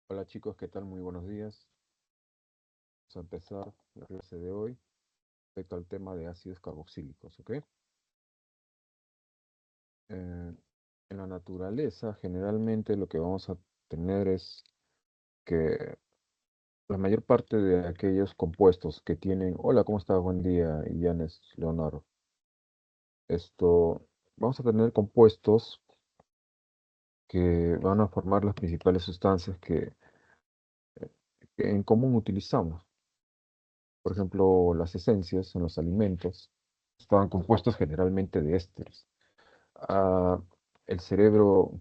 Hola chicos, ¿qué tal? Muy buenos días. Vamos a empezar la clase de hoy respecto al tema de ácidos carboxílicos, ¿ok? En la naturaleza, generalmente lo que vamos a tener es que la mayor parte de aquellos compuestos que tienen... Hola, ¿cómo estás? Buen día, Yanes Leonardo. Vamos a tener compuestos que van a formar las principales sustancias que en común utilizamos. Por ejemplo, las esencias en los alimentos estaban compuestos generalmente de ésteres. Ah, el cerebro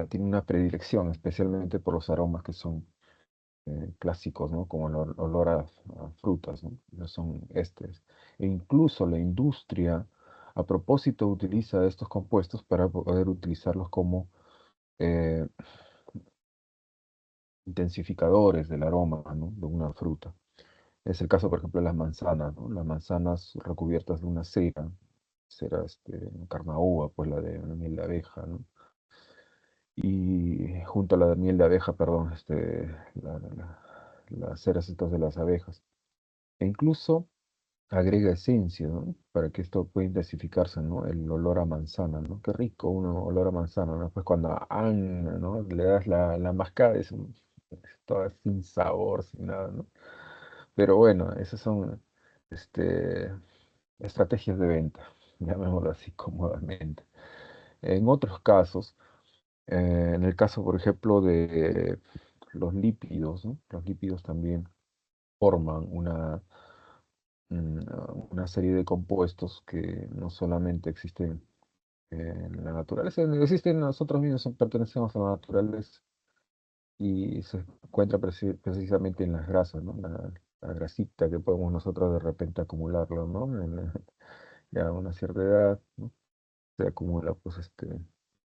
tiene una predilección, especialmente por los aromas que son clásicos, ¿no? Como el olor a frutas, ¿no? No son ésteres. E incluso la industria, a propósito, utiliza estos compuestos para poder utilizarlos como eh, intensificadores del aroma, ¿no? De una fruta. Es el caso, por ejemplo, de las manzanas, ¿no? Las manzanas recubiertas de una cera carnaúba, pues la miel de abeja, ¿no? Y junto a la miel de abeja, perdón, las ceras estas de las abejas. E incluso agrega esencia, ¿no? Para que esto pueda intensificarse, ¿no? El olor a manzana, ¿no? Qué rico uno olor a manzana, ¿no? Pues cuando ¿no? Le das la mascada, es todo sin sabor, sin nada, ¿no? Pero bueno, esas son este, estrategias de venta, llamémoslo así cómodamente. En otros casos, en el caso, por ejemplo, de los lípidos, ¿no? Los lípidos también forman una serie de compuestos que no solamente existen en la naturaleza, existen nosotros mismos, pertenecemos a la naturaleza y se encuentra precisamente en las grasas, ¿no? La grasita que podemos nosotros de repente acumularlo, ¿no? Ya a una cierta edad, ¿no? Se acumula pues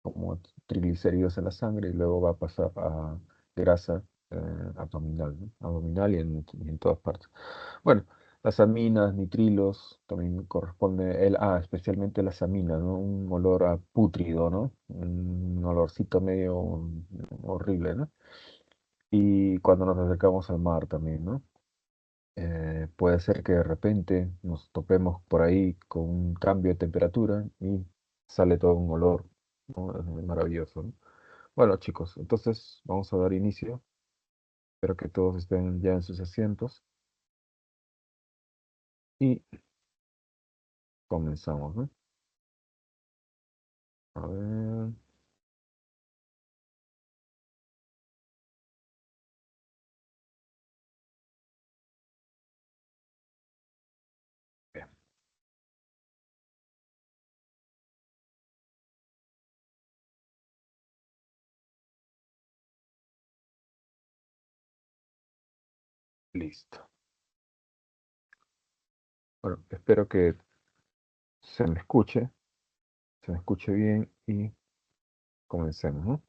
como triglicéridos en la sangre y luego va a pasar a grasa abdominal, ¿no? Abdominal y en todas partes. Bueno, las aminas, nitrilos, también corresponde, especialmente las aminas, ¿no? Un olor a pútrido, ¿no? Un olorcito medio horrible, ¿no? Y cuando nos acercamos al mar también, ¿no? Puede ser que de repente nos topemos por ahí con un cambio de temperatura y sale todo un olor, ¿no? Maravilloso, ¿no? Bueno, chicos, entonces vamos a dar inicio. Espero que todos estén ya en sus asientos y comenzamos, ¿no? A ver, bien, listo. Bueno, espero que se me escuche, se me escuche bien y comencemos, ¿no?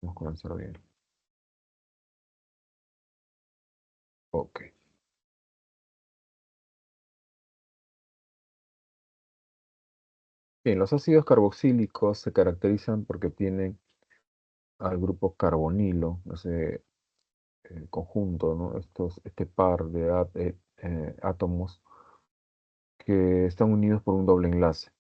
Vamos a comenzar bien. Ok. Bien, los ácidos carboxílicos se caracterizan porque tienen al grupo carbonilo, ese conjunto, ¿no? Este par de átomos que están unidos por un doble enlace.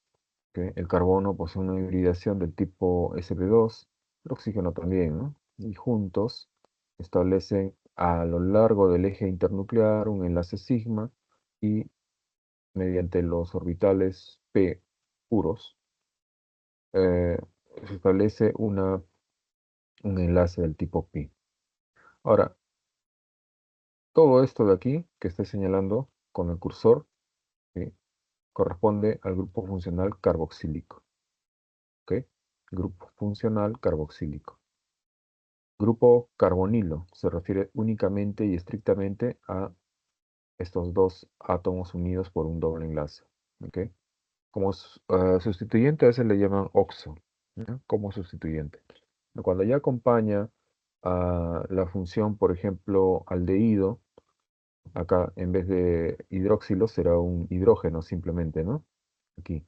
¿Ok? El carbono posee una hibridación del tipo sp2, el oxígeno también, ¿no? Y juntos establecen a lo largo del eje internuclear un enlace sigma y mediante los orbitales p puros eh, se establece un enlace del tipo pi. Ahora, todo esto de aquí que estoy señalando con el cursor, ¿sí? Corresponde al grupo funcional carboxílico. ¿Ok? Grupo funcional carboxílico. Grupo carbonilo se refiere únicamente y estrictamente a estos dos átomos unidos por un doble enlace. ¿Ok? Como sustituyente a ese le llaman oxo, ¿ya? Como sustituyente. Cuando ya acompaña a la función, por ejemplo, aldehído, acá en vez de hidróxilo será un hidrógeno simplemente, ¿no? Aquí.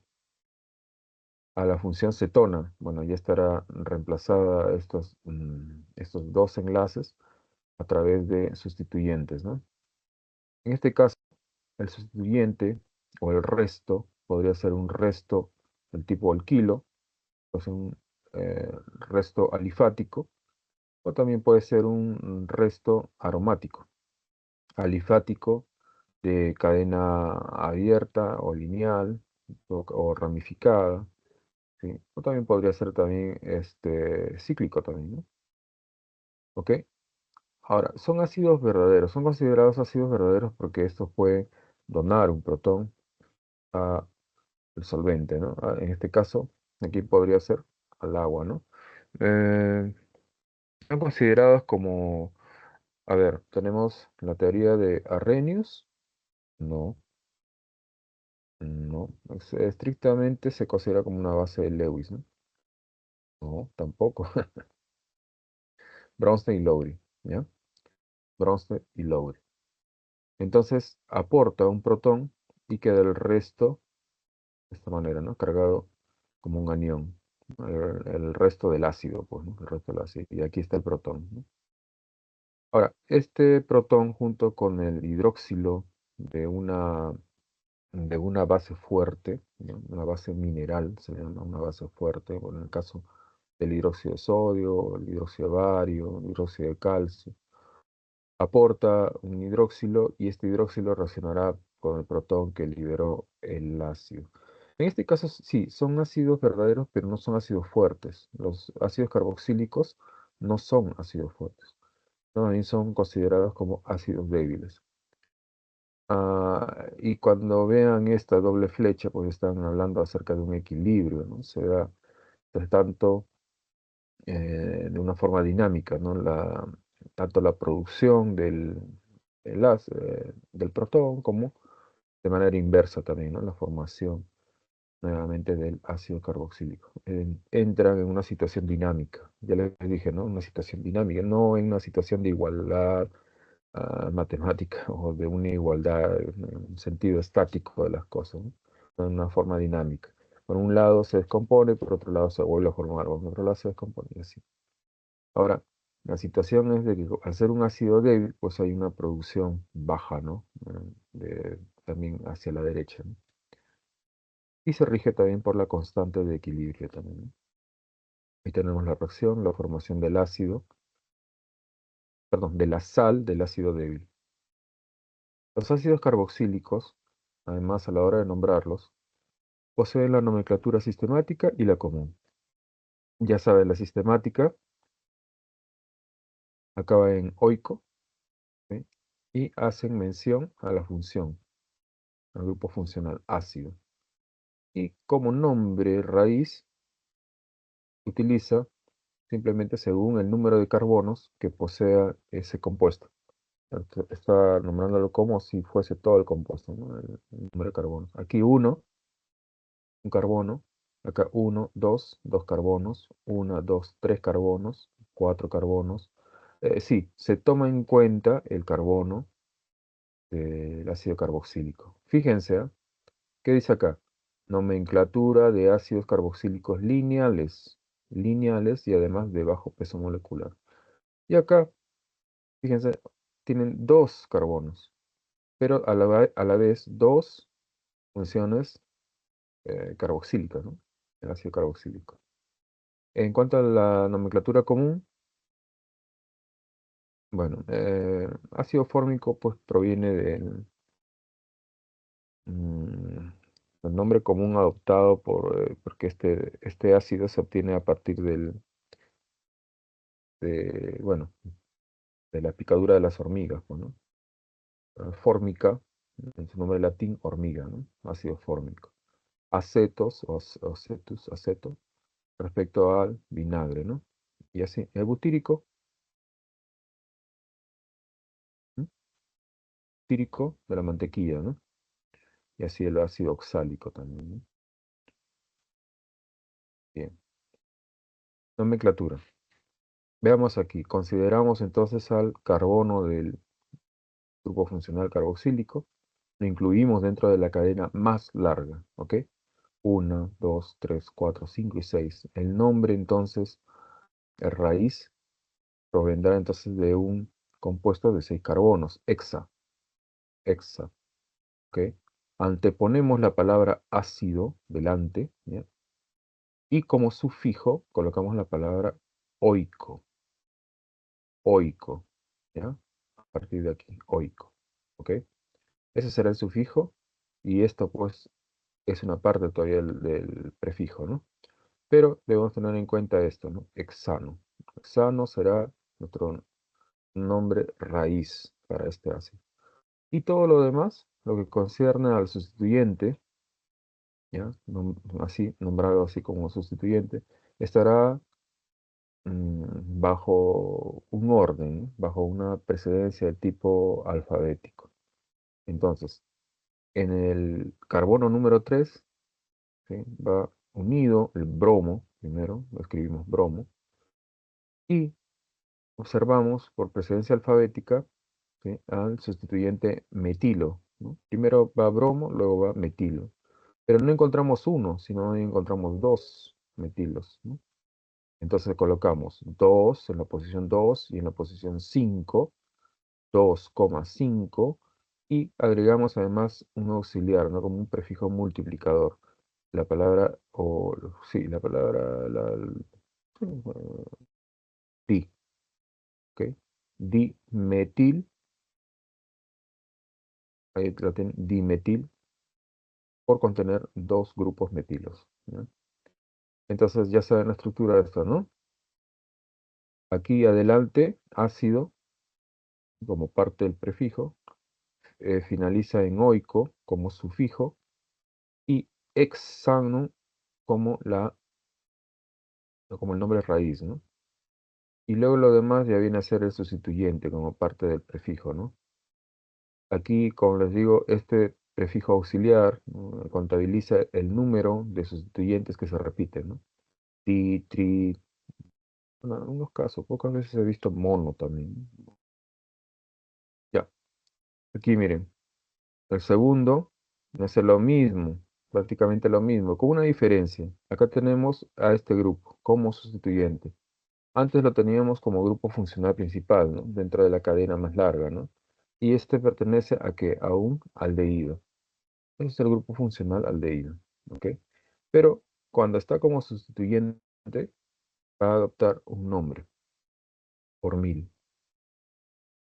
a la función cetona. Bueno, ya estará reemplazada estos dos enlaces a través de sustituyentes, ¿no? En este caso, el sustituyente o el resto podría ser un resto del tipo alquilo, o sea, un resto alifático, o también puede ser un resto aromático, alifático de cadena abierta o lineal o ramificada, ¿sí? O también podría ser también cíclico también, ¿no? ¿Ok? Ahora, son ácidos verdaderos, son considerados ácidos verdaderos porque estos pueden donar un protón al solvente, ¿no? En este caso, aquí podría ser al agua, ¿no? Eh, Son considerados como, a ver, tenemos la teoría de Arrhenius, no, no, estrictamente se considera como una base de Lewis, ¿no? No, tampoco. Bronsted y Lowry, ¿ya? Bronsted y Lowry. Entonces aporta un protón y queda el resto de esta manera, ¿no? Cargado como un anión. El resto del ácido, pues, ¿no? El resto del ácido. Y aquí está el protón, ¿no? Ahora, este protón junto con el hidroxilo de una base fuerte, ¿no? Una base mineral, se llama una base fuerte, bueno, en el caso del hidróxido de sodio, el hidróxido de bario, el hidróxido de calcio, aporta un hidroxilo y este hidroxilo reaccionará con el protón que liberó el ácido. En este caso, sí, son ácidos verdaderos, pero no son ácidos fuertes. Los ácidos carboxílicos no son ácidos fuertes. También son considerados como ácidos débiles. Y cuando vean esta doble flecha, pues están hablando acerca de un equilibrio, ¿no? Se da, por tanto, de una forma dinámica, ¿no? Tanto la producción del protón como de manera inversa también, ¿no? La formación nuevamente del ácido carboxílico. Entran en una situación dinámica, ya les dije, ¿no? Una situación dinámica, no en una situación de igualdad matemática o de una igualdad, un sentido estático de las cosas, ¿no? En una forma dinámica. Por un lado se descompone, por otro lado se vuelve a formar, por otro lado se descompone y así. Ahora, la situación es de que al ser un ácido débil, pues hay una producción baja, ¿no? También hacia la derecha, ¿no? Y se rige también por la constante de equilibrio también, ¿no? Ahí tenemos la reacción, la formación del ácido, perdón, de la sal del ácido débil. Los ácidos carboxílicos, además a la hora de nombrarlos, poseen la nomenclatura sistemática y la común. Ya saben, la sistemática acaba en oico, ¿sí? Y hacen mención a la función, al grupo funcional ácido. Y como nombre raíz, utiliza simplemente según el número de carbonos que posea ese compuesto. Está nombrándolo como si fuese todo el compuesto, ¿no? El número de carbonos. Aquí uno, un carbono. Acá uno, dos carbonos. Una, dos, tres carbonos. Cuatro carbonos. Sí, se toma en cuenta el carbono del ácido carboxílico. Fíjense, ¿ah? ¿Qué dice acá? Nomenclatura de ácidos carboxílicos lineales. Lineales y además de bajo peso molecular. Y acá, fíjense, tienen dos carbonos, pero a la vez dos funciones carboxílicas, ¿no? El ácido carboxílico. En cuanto a la nomenclatura común, bueno, ácido fórmico pues proviene mm, del nombre común adoptado porque este ácido se obtiene a partir bueno, de la picadura de las hormigas, pues, ¿no? Fórmica, en su nombre latín, hormiga, ¿no? Ácido fórmico. Acetos o acetus, aceto, respecto al vinagre, ¿no? Y así, el butírico, ¿m? Butírico de la mantequilla, ¿no? Y así el ácido oxálico también, ¿no? Bien, nomenclatura. Veamos aquí, consideramos entonces al carbono del grupo funcional carboxílico, lo incluimos dentro de la cadena más larga, ¿ok? 1, 2, 3, 4, 5 y 6. El nombre entonces, raíz, provendrá entonces de un compuesto de 6 carbonos, hexa, ¿ok? Anteponemos la palabra ácido delante, ¿ya? Y como sufijo colocamos la palabra oico, oico, ¿ya? A partir de aquí, oico, ¿ok? Ese será el sufijo y esto pues es una parte todavía del prefijo, ¿no? Pero debemos tener en cuenta esto, ¿no? Hexano. Hexano será nuestro nombre raíz para este ácido. Y todo lo demás, lo que concierne al sustituyente, ¿ya? Así, nombrado así como sustituyente, estará bajo un orden, ¿no? Bajo una precedencia de tipo alfabético. Entonces, en el carbono número 3, ¿sí? Va unido el bromo, primero lo escribimos bromo, y observamos por precedencia alfabética, ¿sí? Al sustituyente metilo, ¿no? Primero va bromo, luego va metilo. Pero no encontramos uno, sino encontramos dos metilos, ¿no? Entonces colocamos 2 en la posición 2 y en la posición 5, 2,5, y agregamos además un auxiliar, ¿no? Como un prefijo multiplicador. La palabra, sí, la palabra, di, ¿ok? Dimetil, ahí la tienen, dimetil, por contener dos grupos metilos, ¿no? Entonces ya saben la estructura de esto, ¿no? Aquí adelante, ácido, como parte del prefijo, finaliza en oico como sufijo y hexano como, como el nombre raíz, ¿no? Y luego lo demás ya viene a ser el sustituyente como parte del prefijo, ¿no? Aquí, como les digo, este prefijo auxiliar, ¿no? Contabiliza el número de sustituyentes que se repiten, ¿no? Ti, tri, bueno, en algunos casos, pocas veces he visto mono también, ¿no? Ya, aquí miren, el segundo hace lo mismo, prácticamente lo mismo, con una diferencia. Acá tenemos a este grupo como sustituyente. Antes lo teníamos como grupo funcional principal, ¿no? Dentro de la cadena más larga, ¿no? Y este pertenece a qué? A un aldehído. Ese es el grupo funcional aldehído, ¿ok? Pero cuando está como sustituyente, va a adoptar un nombre por mil,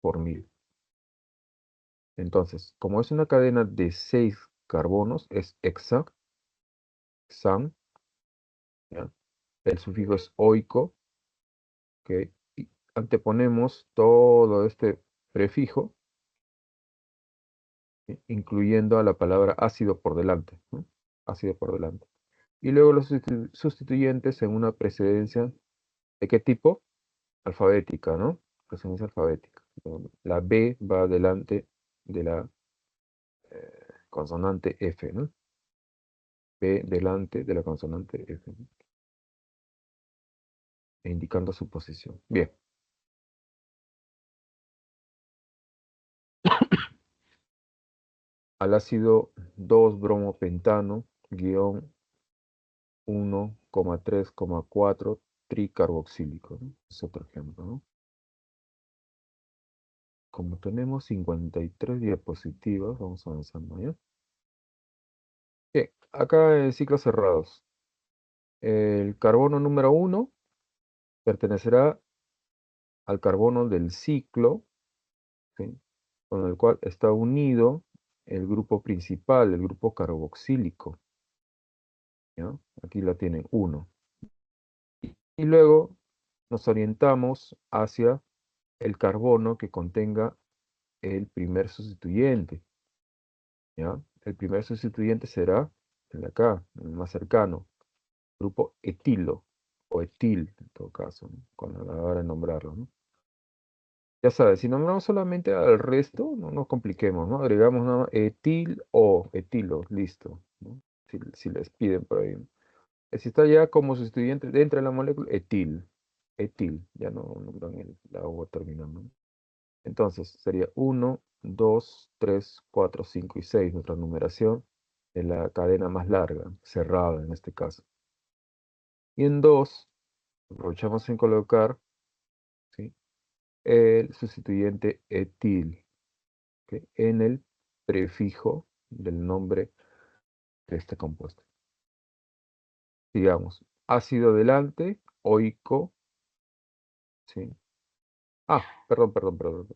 por mil. Entonces, como es una cadena de 6 carbonos, es xan, ¿ya? El sufijo es oico, ¿ok? Y anteponemos todo este prefijo, incluyendo a la palabra ácido por delante, ¿no? Ácido por delante. Y luego los sustituyentes en una precedencia, ¿de qué tipo? Alfabética, ¿no? Precedencia alfabética. La B va delante de la consonante F, ¿no? B delante de la consonante F, ¿no? E indicando su posición. Bien. Al ácido 2-bromopentano, guión 1,3,4 tricarboxílico, ¿no? Es otro ejemplo, ¿no? Como tenemos 53 diapositivas, vamos avanzando, ¿ya? Bien, acá en ciclos cerrados. El carbono número 1 pertenecerá al carbono del ciclo, ¿sí? Con el cual está unido el grupo principal, el grupo carboxílico, ¿ya? Aquí la tienen 1. Y luego nos orientamos hacia el carbono que contenga el primer sustituyente, ¿ya? El primer sustituyente será el de acá, el más cercano, grupo etilo, o etil en todo caso, ¿no? Cuando a la hora de nombrarlo, ¿no? Ya sabes, si nombramos solamente al resto, no nos compliquemos, ¿no? Agregamos nada más etil o etilo, listo, ¿no? Si les piden por ahí. Si está ya como sustituyente dentro de la molécula, etil, ya no nombran la O terminal, ¿no? Entonces sería 1, 2, 3, 4, 5 y 6 nuestra numeración. de la cadena más larga, cerrada en este caso. Y en 2, aprovechamos en colocar, ¿sí?, el sustituyente etil, ¿ok?, en el prefijo del nombre de este compuesto. Digamos, ácido delante, oico, ¿sí? Perdón.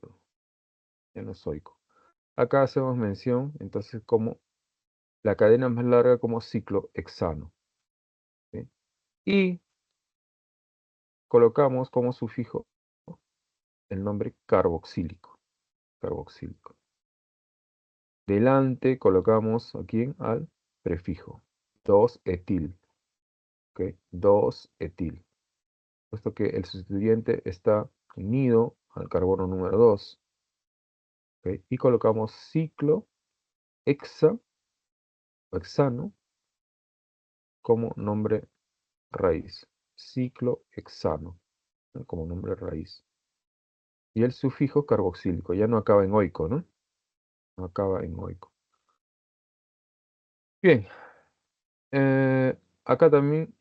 Ya no es oico. Acá hacemos mención, entonces, como la cadena más larga como ciclohexano, ¿sí? Y colocamos como sufijo el nombre carboxílico. Carboxílico. Delante colocamos aquí al prefijo 2-etil, ¿ok? 2-etil, puesto que el sustituyente está unido al carbono número 2, ¿ok? Y colocamos ciclo o hexano como nombre raíz. Ciclohexano, ¿no?, como nombre raíz. Y el sufijo carboxílico, ya no acaba en oico, ¿no? No acaba en oico. Bien, acá también,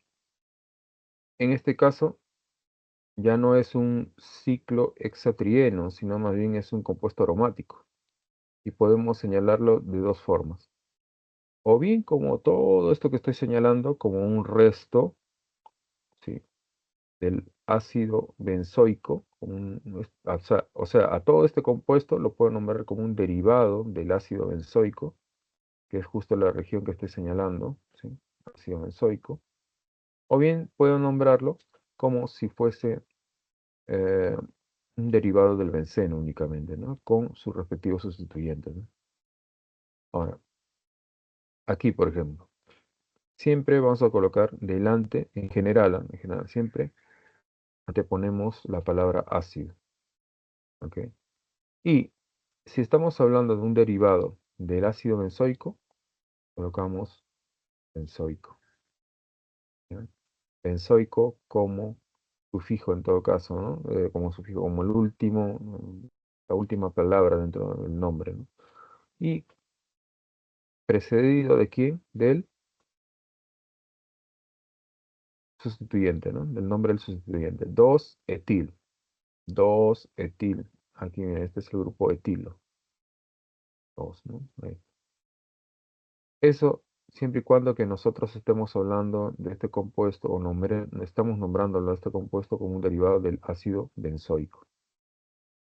en este caso, ya no es un ciclohexatrieno, sino más bien es un compuesto aromático. Y podemos señalarlo de dos formas. O bien como todo esto que estoy señalando, como un resto, ¿sí?, del ácido benzoico, o sea, a todo este compuesto lo puedo nombrar como un derivado del ácido benzoico, que es justo la región que estoy señalando, ¿sí?, ácido benzoico. O bien puedo nombrarlo como si fuese eh, un derivado del benceno únicamente, ¿no?, con sus respectivos sustituyentes, ¿no? Ahora, aquí, por ejemplo, siempre vamos a colocar delante, en general, siempre anteponemos la palabra ácido, ¿ok? Y si estamos hablando de un derivado del ácido benzoico, colocamos benzoico, ¿ya? Benzoico como sufijo en todo caso, ¿no? Como sufijo, como el último, la última palabra dentro del nombre, ¿no? Y precedido de quién, del sustituyente, ¿no? Del nombre del sustituyente. 2-etil. 2-etil. Aquí, mira, este es el grupo etilo. 2, ¿no? Ahí. Eso siempre y cuando que nosotros estemos hablando de este compuesto o estamos nombrándolo a este compuesto como un derivado del ácido benzoico.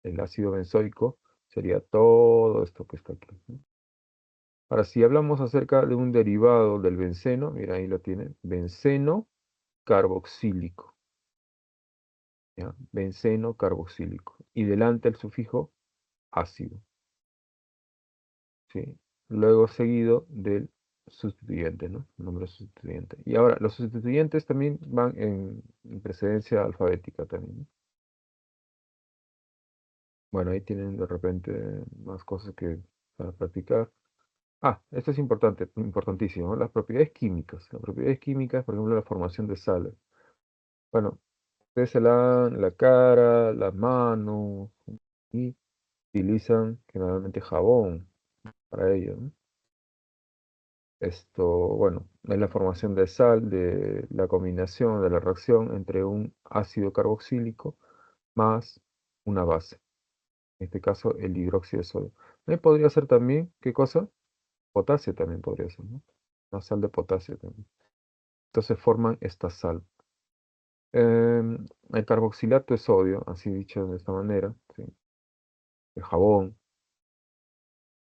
El ácido benzoico sería todo esto que está aquí, ¿no? Ahora, si hablamos acerca de un derivado del benceno, mira, ahí lo tienen, benceno carboxílico, ¿ya? Benceno carboxílico. Y delante el sufijo ácido, ¿sí? Luego seguido del sustituyente, ¿no? El nombre sustituyente. Y ahora, los sustituyentes también van en precedencia alfabética también, ¿no? Bueno, ahí tienen de repente más cosas que para practicar. Esto es importante, importantísimo, ¿no? Las propiedades químicas. Las propiedades químicas, por ejemplo, la formación de sales. Bueno, ustedes se lavan la cara, las manos y utilizan generalmente jabón para ello, ¿no? Esto, bueno, es la formación de sal, de la combinación de la reacción entre un ácido carboxílico más una base. En este caso, el hidróxido de sodio. Podría ser también, ¿qué cosa? Potasio también podría ser, ¿no? Una sal de potasio también. Entonces forman esta sal. El carboxilato de sodio, así dicho de esta manera, ¿sí?, el jabón,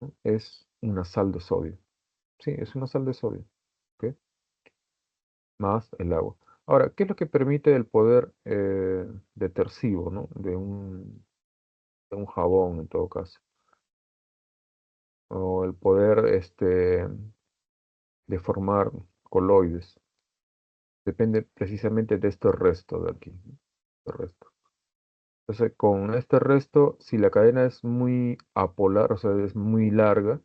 ¿no?, es una sal de sodio. Sí, es una sal de sodio, ¿ok? Más el agua. Ahora, ¿qué es lo que permite el poder detersivo, ¿no?, de un jabón en todo caso? O el poder de formar coloides. Depende precisamente de este resto de aquí, ¿no? Este resto. Entonces, con este resto, si la cadena es muy apolar, o sea, es muy larga,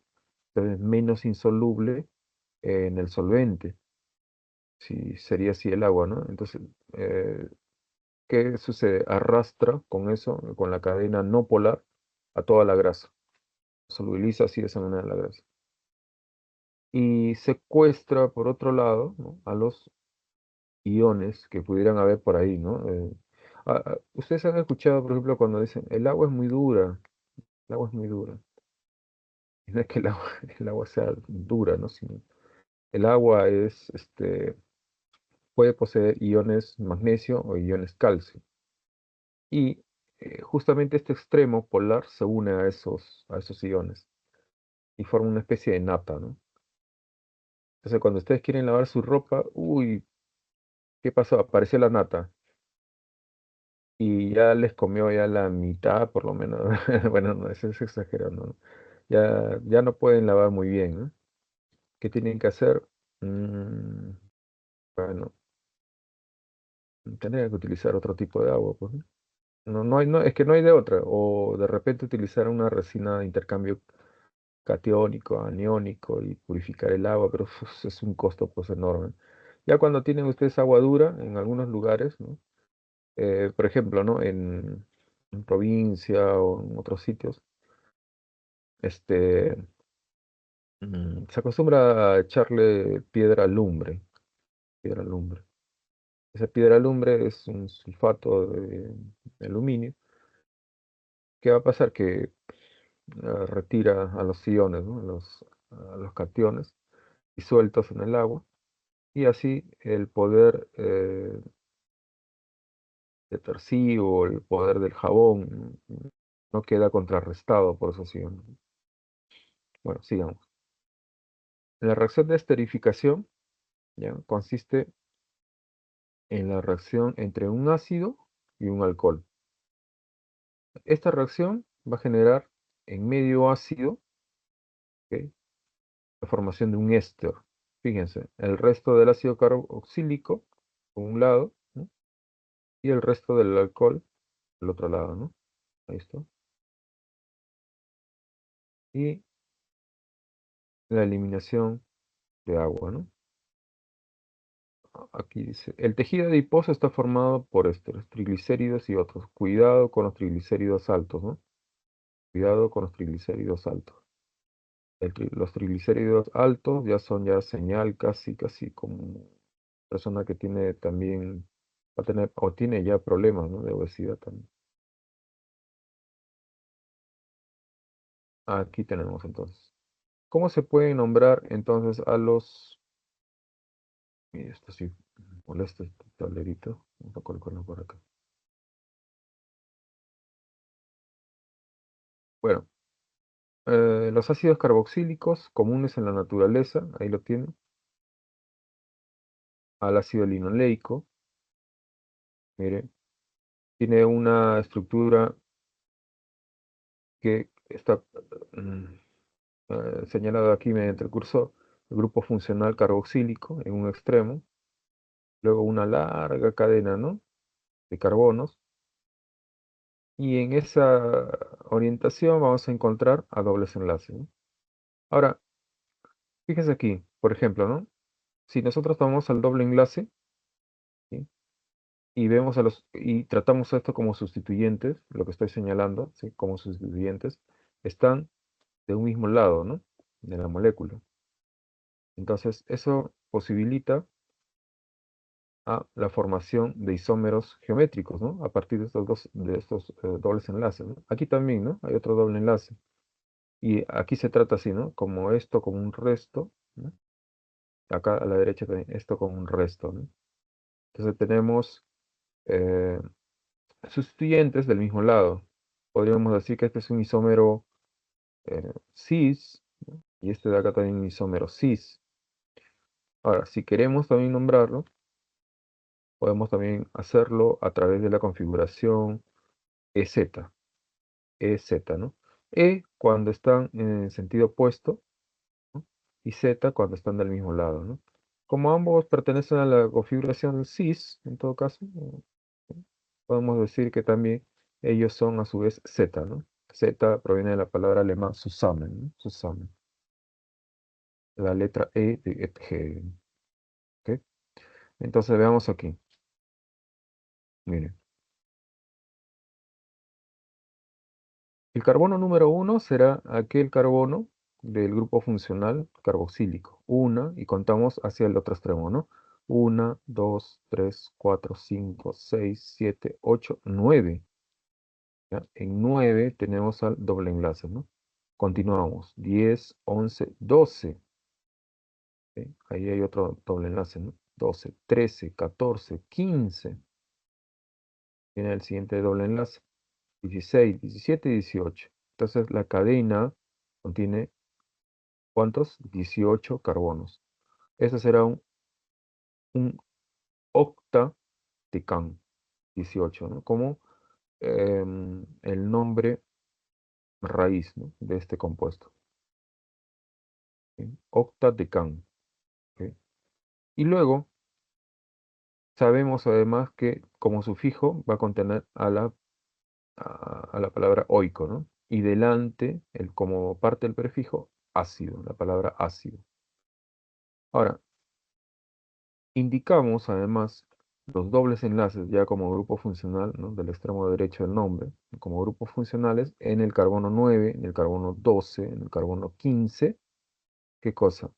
entonces es menos insoluble en el solvente, si sería así el agua, ¿no? Entonces, ¿qué sucede? Arrastra con eso, con la cadena no polar, a toda la grasa. Solubiliza así de esa manera la grasa. y secuestra, por otro lado, ¿no?, a los iones que pudieran haber por ahí, ¿no? Ustedes han escuchado, por ejemplo, cuando dicen, el agua es muy dura, el agua es muy dura. Y no es que el agua, el agua sea dura, ¿no? Sino el agua puede poseer iones magnesio o iones calcio. Y justamente este extremo polar se une a esos iones y forma una especie de nata, ¿no? Entonces, cuando ustedes quieren lavar su ropa, uy, ¿qué pasó? Apareció la nata y ya les comió ya la mitad, por lo menos. Bueno, no, eso es exagerando, ¿no? Ya no pueden lavar muy bien, ¿no? ¿Qué tienen que hacer? Mm, bueno, tendrían que utilizar otro tipo de agua, pues, ¿no? Es que no hay de otra. O de repente utilizar una resina de intercambio catiónico, aniónico y purificar el agua, pero uf, es un costo pues enorme. Ya cuando tienen ustedes agua dura en algunos lugares, ¿no? Por ejemplo, ¿no? En provincia o en otros sitios, este, se acostumbra a echarle piedra lumbre, piedra lumbre. Esa piedra lumbre es un sulfato de aluminio. ¿Qué va a pasar? Que retira a los iones, ¿no? A los cationes disueltos en el agua, y así el poder detersivo, el poder del jabón, no queda contrarrestado por esos iones. Bueno, sigamos. La reacción de esterificación, ¿ya?, consiste en la reacción entre un ácido y un alcohol. Esta reacción va a generar en medio ácido, ¿ok?, la formación de un éster. Fíjense, el resto del ácido carboxílico por un lado, ¿no?, y el resto del alcohol del otro lado, ¿no? Ahí está. Y la eliminación de agua, ¿no? Aquí dice, el tejido adiposo está formado por ésteres, triglicéridos y otros. Cuidado con los triglicéridos altos, ¿no? Cuidado con los triglicéridos altos. Los triglicéridos altos ya son ya señal casi como persona que tiene también, va a tener o tiene ya problemas, ¿no?, de obesidad también. Aquí tenemos entonces. ¿Cómo se puede nombrar entonces a los... Mira, esto sí molesta este tablerito. Vamos a colocarlo por acá. Bueno, los ácidos carboxílicos comunes en la naturaleza, ahí lo tienen, al ácido linoleico, mire, tiene una estructura que está mm, señalada aquí mediante el cursor, el grupo funcional carboxílico en un extremo, luego una larga cadena, ¿no?, de carbonos, y en esa orientación vamos a encontrar a dobles enlaces, ¿no? Ahora, fíjense aquí, por ejemplo, ¿no? Si nosotros tomamos el doble enlace, ¿sí?, y vemos y tratamos esto como sustituyentes, lo que estoy señalando, ¿sí?, como sustituyentes, están de un mismo lado, ¿no?, de la molécula. Entonces, eso posibilita a la formación de isómeros geométricos, ¿no?, a partir de estos dobles enlaces, ¿no? Aquí también, ¿no?, hay otro doble enlace. Y aquí se trata así, ¿no?, como esto como un resto, ¿no? Acá a la derecha también, esto como un resto, ¿no? Entonces tenemos eh, sustituyentes del mismo lado. Podríamos decir que este es un isómero cis, ¿no?, y este de acá también un isómero cis. Ahora, si queremos también nombrarlo, podemos también hacerlo a través de la configuración EZ, EZ, ¿no? E cuando están en sentido opuesto, ¿no?, y Z cuando están del mismo lado, ¿no? Como ambos pertenecen a la configuración cis, en todo caso, podemos decir que también ellos son a su vez Z, ¿no? Z proviene de la palabra alemán zusammen, ¿no? Zusammen. La letra E de G. ¿Ok? Entonces veamos aquí. Miren. El carbono número 1 será aquel carbono del grupo funcional carboxílico. Una, y contamos hacia el otro extremo, ¿no? Una, dos, tres, cuatro, cinco, seis, siete, ocho, nueve. ¿Ya? En 9 tenemos al doble enlace, ¿no? Continuamos. 10, 11, 12. ¿Ok? Ahí hay otro doble enlace, ¿no? 12, 13, 14, 15. Viene el siguiente doble enlace. 16, 17 y 18. Entonces la cadena contiene ¿cuántos? 18 carbonos. Ese será un octatecan, 18, ¿no? Como el nombre raíz, ¿no? De este compuesto. ¿Ok? Octatecan. ¿Ok? Y luego sabemos además que como sufijo va a contener a la palabra oico, ¿no? Y delante, como parte del prefijo, ácido, la palabra ácido. Ahora, indicamos además los dobles enlaces ya como grupo funcional, ¿no? Del extremo derecho del nombre, como grupos funcionales en el carbono 9, en el carbono 12, en el carbono 15. ¿Qué cosa?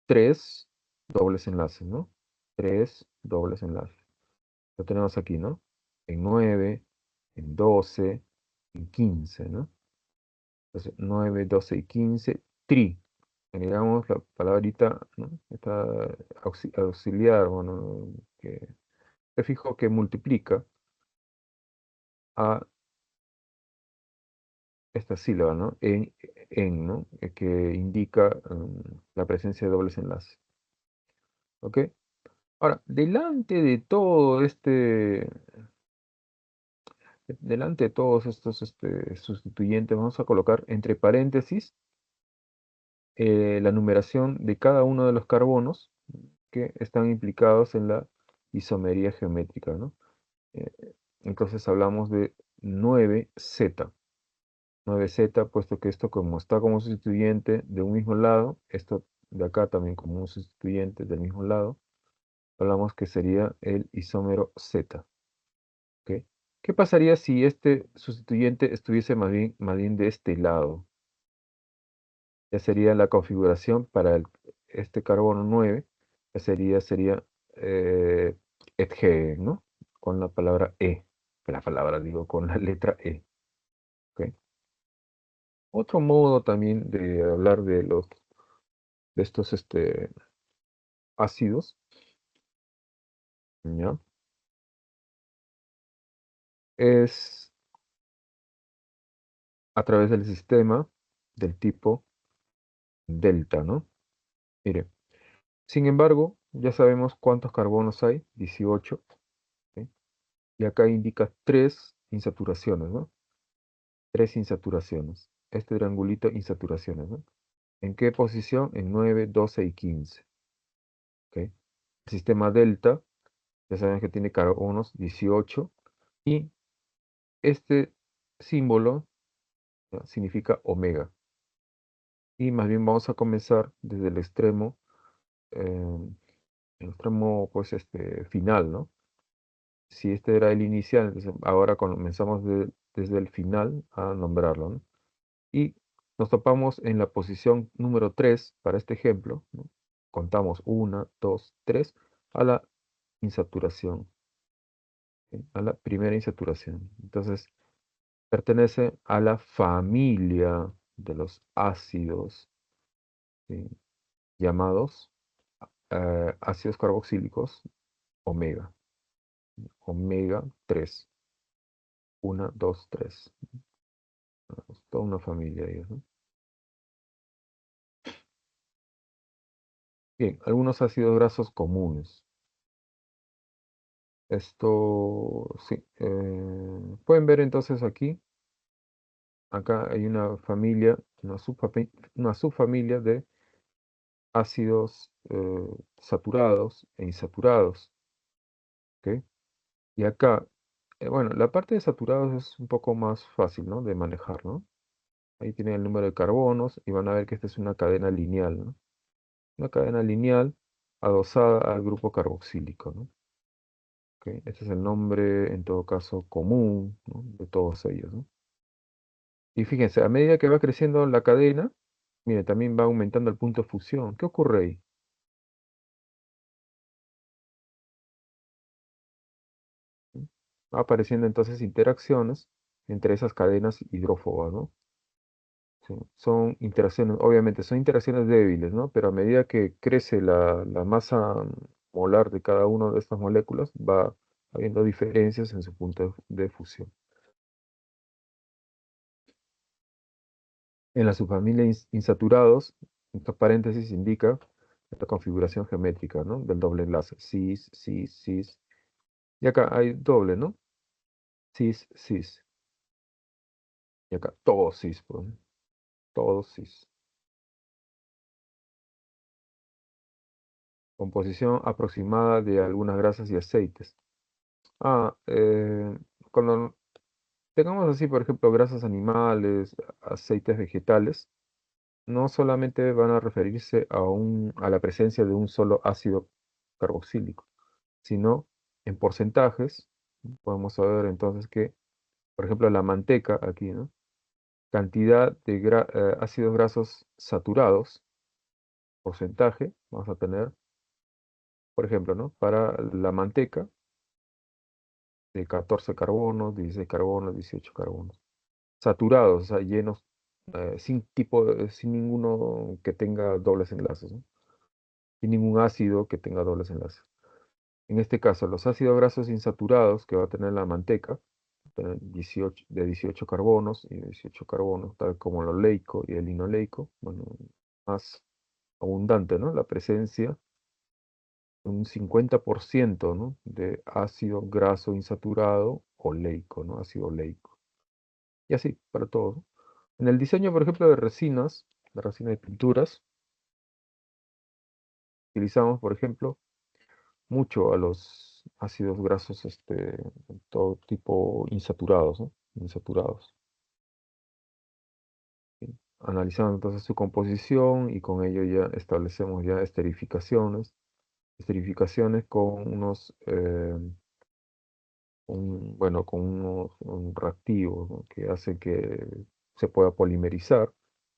Tres dobles enlaces, ¿no? Tres dobles enlaces. Lo tenemos aquí, ¿no? En 9, en 12, en 15, ¿no? Entonces, 9, 12 y 15, tri. Agregamos la palabrita, ¿no? Esta auxiliar, bueno, que prefijo que multiplica a esta sílaba, ¿no? ¿No? Que indica la presencia de dobles enlaces. ¿Ok? Ahora, delante de todos estos sustituyentes, vamos a colocar entre paréntesis la numeración de cada uno de los carbonos que están implicados en la isomería geométrica, ¿no? Eh, entonces hablamos de 9Z. 9Z, puesto que esto como está como sustituyente de un mismo lado, esto de acá también como un sustituyente del mismo lado, hablamos que sería el isómero Z. ¿Ok? ¿Qué pasaría si este sustituyente estuviese más bien de este lado? Ya sería la configuración para este carbono 9, ya sería eh, etge, ¿no? Con la palabra E. La palabra, digo, con la letra E. ¿Ok? Otro modo también de hablar de estos ácidos, ¿ya? Es a través del sistema del tipo delta, ¿no? Mire, sin embargo, ya sabemos cuántos carbonos hay, 18, ¿ok? Y acá indica tres insaturaciones, ¿no? Tres insaturaciones. Este triangulito insaturaciones, ¿no? ¿En qué posición? En 9, 12 y 15, ¿ok? El sistema delta, ya saben que tiene carbonos 18 y este símbolo, ¿ya? Significa omega. Y más bien vamos a comenzar desde el extremo pues final, ¿no? Si este era el inicial, entonces ahora comenzamos desde el final a nombrarlo, ¿no? Y nos topamos en la posición número 3 para este ejemplo, ¿no? Contamos 1, 2, 3 a la insaturación, ¿ok? A la primera insaturación. Entonces, pertenece a la familia de los ácidos, ¿sí? Llamados ácidos carboxílicos omega, omega 3, 1, 2, 3. Toda una familia de ellos, ¿no? Bien, algunos ácidos grasos comunes. Esto, sí. Pueden ver entonces aquí, acá hay una familia, una subfamilia de ácidos saturados e insaturados. ¿Ok? Y acá, bueno, la parte de saturados es un poco más fácil, ¿no? De manejar, ¿no? Ahí tienen el número de carbonos y van a ver que esta es una cadena lineal, ¿no? Una cadena lineal adosada al grupo carboxílico, ¿no? ¿Ok? Este es el nombre, en todo caso, común, ¿no? De todos ellos, ¿no? Y fíjense, a medida que va creciendo la cadena, Mire, también va aumentando el punto de fusión. ¿Qué ocurre ahí? Va apareciendo entonces interacciones entre esas cadenas hidrófobas, ¿no? Sí, son interacciones, obviamente son interacciones débiles, ¿no? Pero a medida que crece la masa molar de cada una de estas moléculas, va habiendo diferencias en su punto de fusión. En la subfamilia insaturados, entre paréntesis indica la configuración geométrica, ¿no? Del doble enlace, cis, cis, cis. Y acá hay doble, ¿no? Cis, cis. Y acá todo cis, pues, ¿no? Todo cis. Composición aproximada de algunas grasas y aceites. Ah, cuando tengamos así, por ejemplo, grasas animales, aceites vegetales, no solamente van a referirse a la presencia de un solo ácido carboxílico, sino en porcentajes. Podemos saber entonces que, por ejemplo, la manteca, aquí, ¿no? Cantidad de ácidos grasos saturados, porcentaje, vamos a tener, por ejemplo, ¿no? Para la manteca, de 14 carbonos, 16 carbonos, 18 carbonos. Saturados, o sea, llenos, sin ninguno que tenga dobles enlaces, ¿no? Sin ningún ácido que tenga dobles enlaces. En este caso, los ácidos grasos insaturados que va a tener la manteca, de 18 carbonos y 18 carbonos, tal como el oleico y el linoleico, bueno, más abundante, ¿no? La presencia de un 50%, ¿no? De ácido graso insaturado oleico, ¿no? Ácido oleico. Y así, para todo, ¿no? En el diseño, por ejemplo, de resinas, de resina de pinturas, utilizamos, por ejemplo, mucho a los ácidos grasos, todo tipo insaturados, ¿no? Insaturados. ¿Sí? Analizamos entonces su composición y con ello ya establecemos ya esterificaciones con unos, bueno, con unos reactivos, ¿no? Que hacen que se pueda polimerizar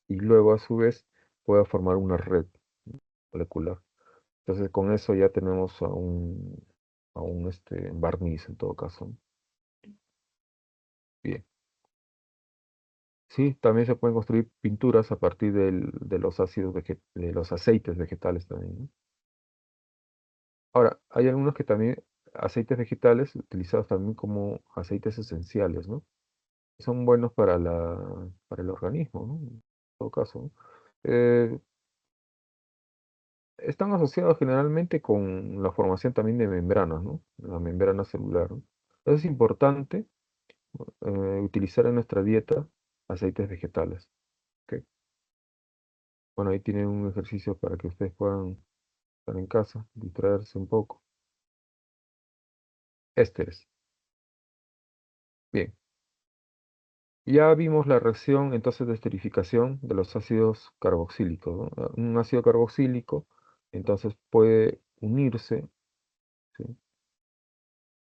y luego a su vez pueda formar una red molecular. Entonces con eso ya tenemos a un barniz en todo caso. Bien. Sí, también se pueden construir pinturas a partir de los de los aceites vegetales también, ¿no? Ahora, hay algunos que también, aceites vegetales utilizados también como aceites esenciales, ¿no? Son buenos para el organismo, ¿no? En todo caso, ¿no? Eh, Están asociados generalmente con la formación también de membranas, ¿no? La membrana celular, ¿no? Entonces es importante utilizar en nuestra dieta aceites vegetales. ¿Ok? Bueno, ahí tienen un ejercicio para que ustedes puedan estar en casa, distraerse un poco. Ésteres. Bien. Ya vimos la reacción entonces de esterificación de los ácidos carboxílicos, ¿no? Un ácido carboxílico entonces puede unirse, ¿sí?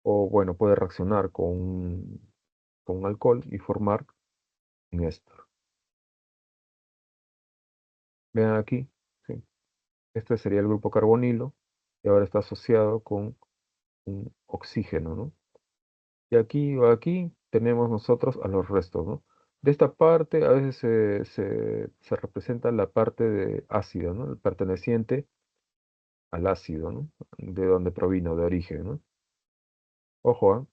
O bueno, puede reaccionar con un alcohol y formar un éster. Vean aquí, ¿sí? Este sería el grupo carbonilo y ahora está asociado con un oxígeno, ¿no? Y aquí o aquí tenemos nosotros a los restos, ¿no? De esta parte a veces se representa la parte de ácido, ¿no? El perteneciente al ácido, ¿no? De donde provino, de origen, ¿no? Ojo, ¿ah?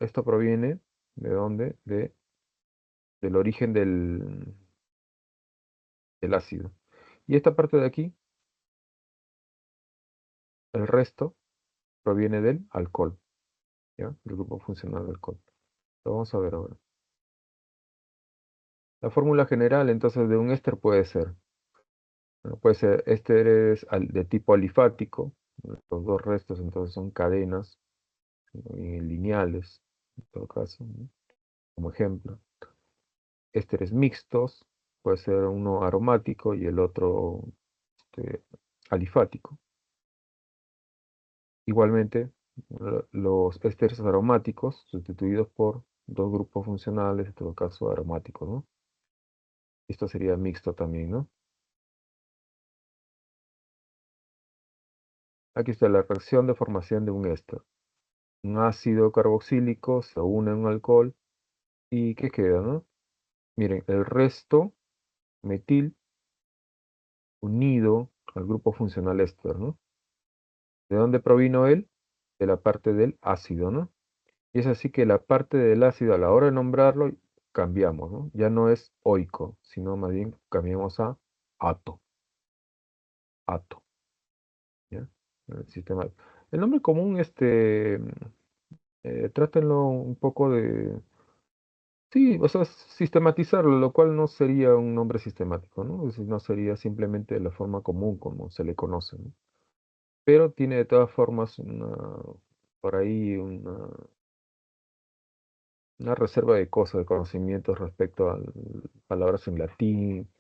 Esto proviene de dónde, del origen del ácido. Y esta parte de aquí, el resto, proviene del alcohol, ¿ya? Del grupo funcional del alcohol. Lo vamos a ver ahora. La fórmula general, entonces, de un éster puede ser, bueno, puede ser ésteres de tipo alifático, ¿no? Los dos restos, entonces, son cadenas, ¿no? Lineales, en todo caso, ¿no? Como ejemplo. Ésteres mixtos, puede ser uno aromático y el otro alifático. Igualmente, los ésteres aromáticos sustituidos por dos grupos funcionales, en todo caso aromáticos, ¿no? Esto sería mixto también, ¿no? Aquí está la reacción de formación de un éster. Un ácido carboxílico se une a un alcohol y ¿qué queda, no? Miren, el resto metil unido al grupo funcional éster, ¿no? ¿De dónde provino él? De la parte del ácido, ¿no? Y es así que la parte del ácido a la hora de nombrarlo cambiamos, ¿no? Ya no es oico, sino más bien cambiamos a ato, ato, ¿ya? El sistema. El nombre común, trátenlo un poco de, sí, o sea, sistematizarlo, lo cual no sería un nombre sistemático, ¿no? Es decir, no sería simplemente la forma común como se le conoce, ¿no? Pero tiene de todas formas por ahí una reserva de cosas, de conocimientos respecto a palabras en latín,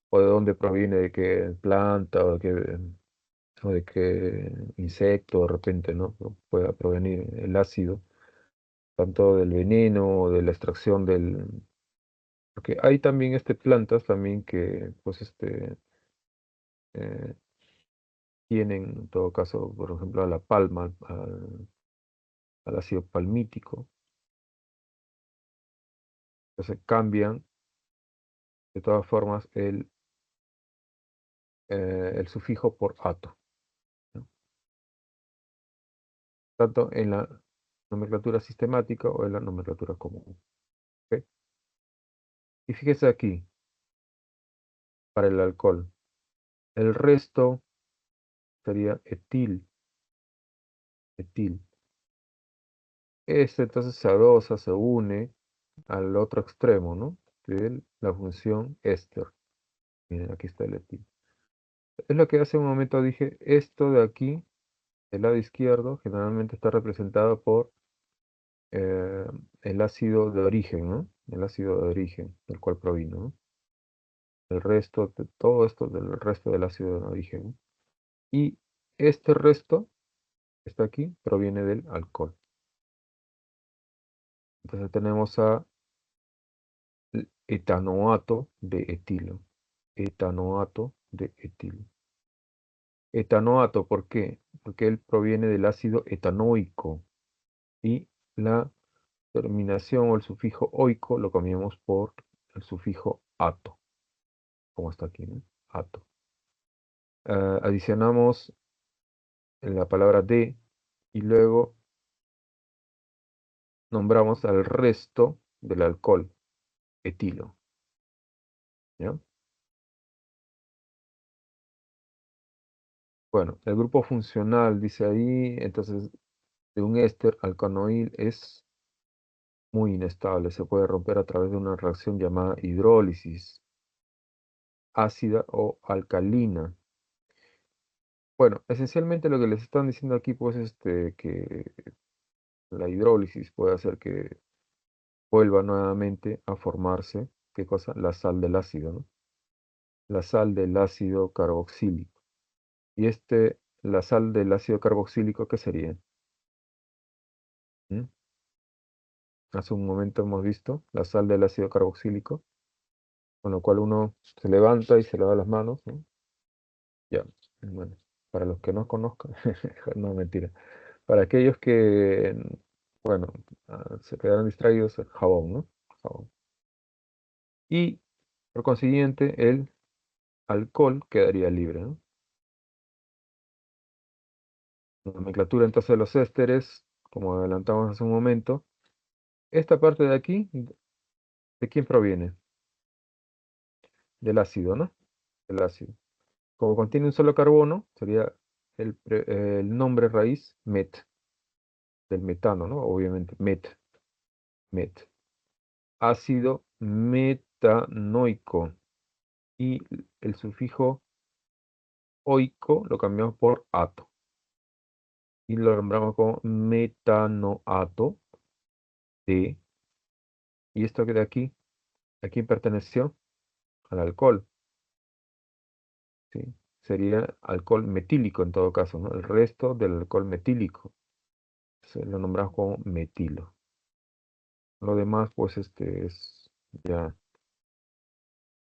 o de dónde proviene, de qué planta, o de qué insecto de repente, ¿no? Pueda provenir el ácido, tanto del veneno o de la extracción del. Porque hay también plantas también que, pues, eh, tienen, en todo caso, por ejemplo, a la palma, al ácido palmítico, entonces cambian de todas formas el sufijo por ato, ¿no? Tanto en la nomenclatura sistemática o en la nomenclatura común. ¿Ok? Y fíjese aquí, para el alcohol, el resto sería etil, etil. Entonces se adosa, se une al otro extremo, ¿no? De la función éster. Miren, aquí está el etil. Es lo que hace un momento dije, esto de aquí, el lado izquierdo, generalmente está representado por eh, el ácido de origen, ¿no? El ácido de origen del cual provino, ¿no? El resto de todo esto, del resto del ácido de origen, ¿no? Y este resto, que está aquí, proviene del alcohol. Entonces tenemos a etanoato de etilo. Etanoato de etilo. Etanoato, ¿por qué? Porque él proviene del ácido etanoico y la terminación o el sufijo oico lo cambiamos por el sufijo ato, como está aquí, ¿no? Ato. Adicionamos la palabra de y luego nombramos al resto del alcohol, etilo, ¿ya? Bueno, el grupo funcional dice ahí, entonces, de un éster alcanoil es muy inestable, se puede romper a través de una reacción llamada hidrólisis ácida o alcalina. Bueno, esencialmente lo que les están diciendo aquí, pues, que la hidrólisis puede hacer que vuelva nuevamente a formarse, ¿qué cosa? La sal del ácido, ¿no? La sal del ácido carboxílico. Y la sal del ácido carboxílico, ¿qué sería? ¿Mm? Hace un momento hemos visto la sal del ácido carboxílico, con lo cual uno se levanta y se lava las manos, ¿no? Ya, bueno, para los que no conozcan, no, mentira. Para aquellos que, bueno, se quedaron distraídos, el jabón, ¿no? Jabón. Y por consiguiente, el alcohol quedaría libre, ¿no? La nomenclatura entonces de los ésteres, como adelantamos hace un momento, esta parte de aquí, ¿de quién proviene? Del ácido, ¿no? Del ácido. Como contiene un solo carbono, sería el nombre raíz met, del metano, ¿no? Obviamente, met. Ácido metanoico. Y el sufijo oico lo cambiamos por ato. Y lo nombramos como metanoato de. Y esto que de aquí, ¿a quién perteneció? Al alcohol, ¿sí? Sería alcohol metílico en todo caso, ¿no? El resto del alcohol metílico. Se lo nombramos como metilo. Lo demás, pues, es ya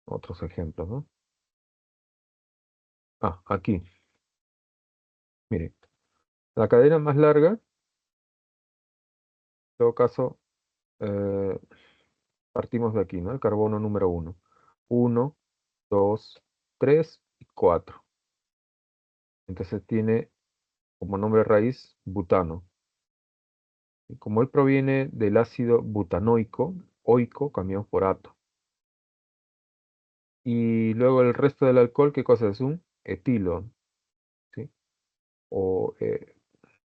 otros ejemplos, ¿no? Ah, aquí, mire, la cadena más larga, en todo caso, eh, partimos de aquí, ¿no? El carbono número uno. Uno, 2, 3 y 4. Entonces tiene como nombre raíz butano. Y como él proviene del ácido butanoico, oico, cambiamos por ato. Y luego el resto del alcohol, ¿qué cosa es? Un etilo, ¿sí? O,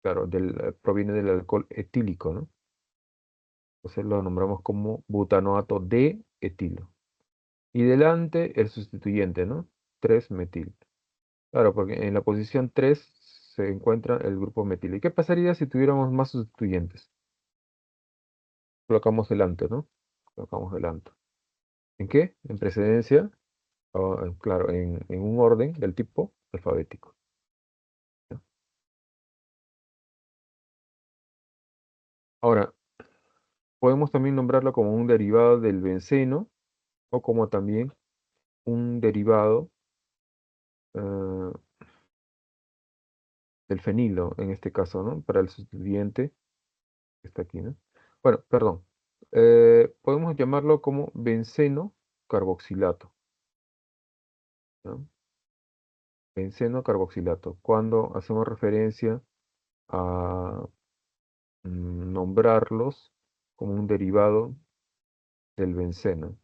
claro, proviene del alcohol etílico, ¿no? Entonces lo nombramos como butanoato de etilo. Y delante el sustituyente, ¿no? 3-metil. Claro, porque en la posición 3 se encuentra el grupo metil. ¿Y qué pasaría si tuviéramos más sustituyentes? Colocamos delante, ¿no? Colocamos delante. ¿En qué? En precedencia, claro, en un orden del tipo alfabético. ¿Ya? Ahora, podemos también nombrarlo como un derivado del benceno o como también un derivado eh, del fenilo, en este caso, ¿no? Para el sustituyente que está aquí, ¿no? Bueno, perdón. Podemos llamarlo como benceno carboxilato, ¿no? Benceno carboxilato. Cuando hacemos referencia a nombrarlos como un derivado del benceno,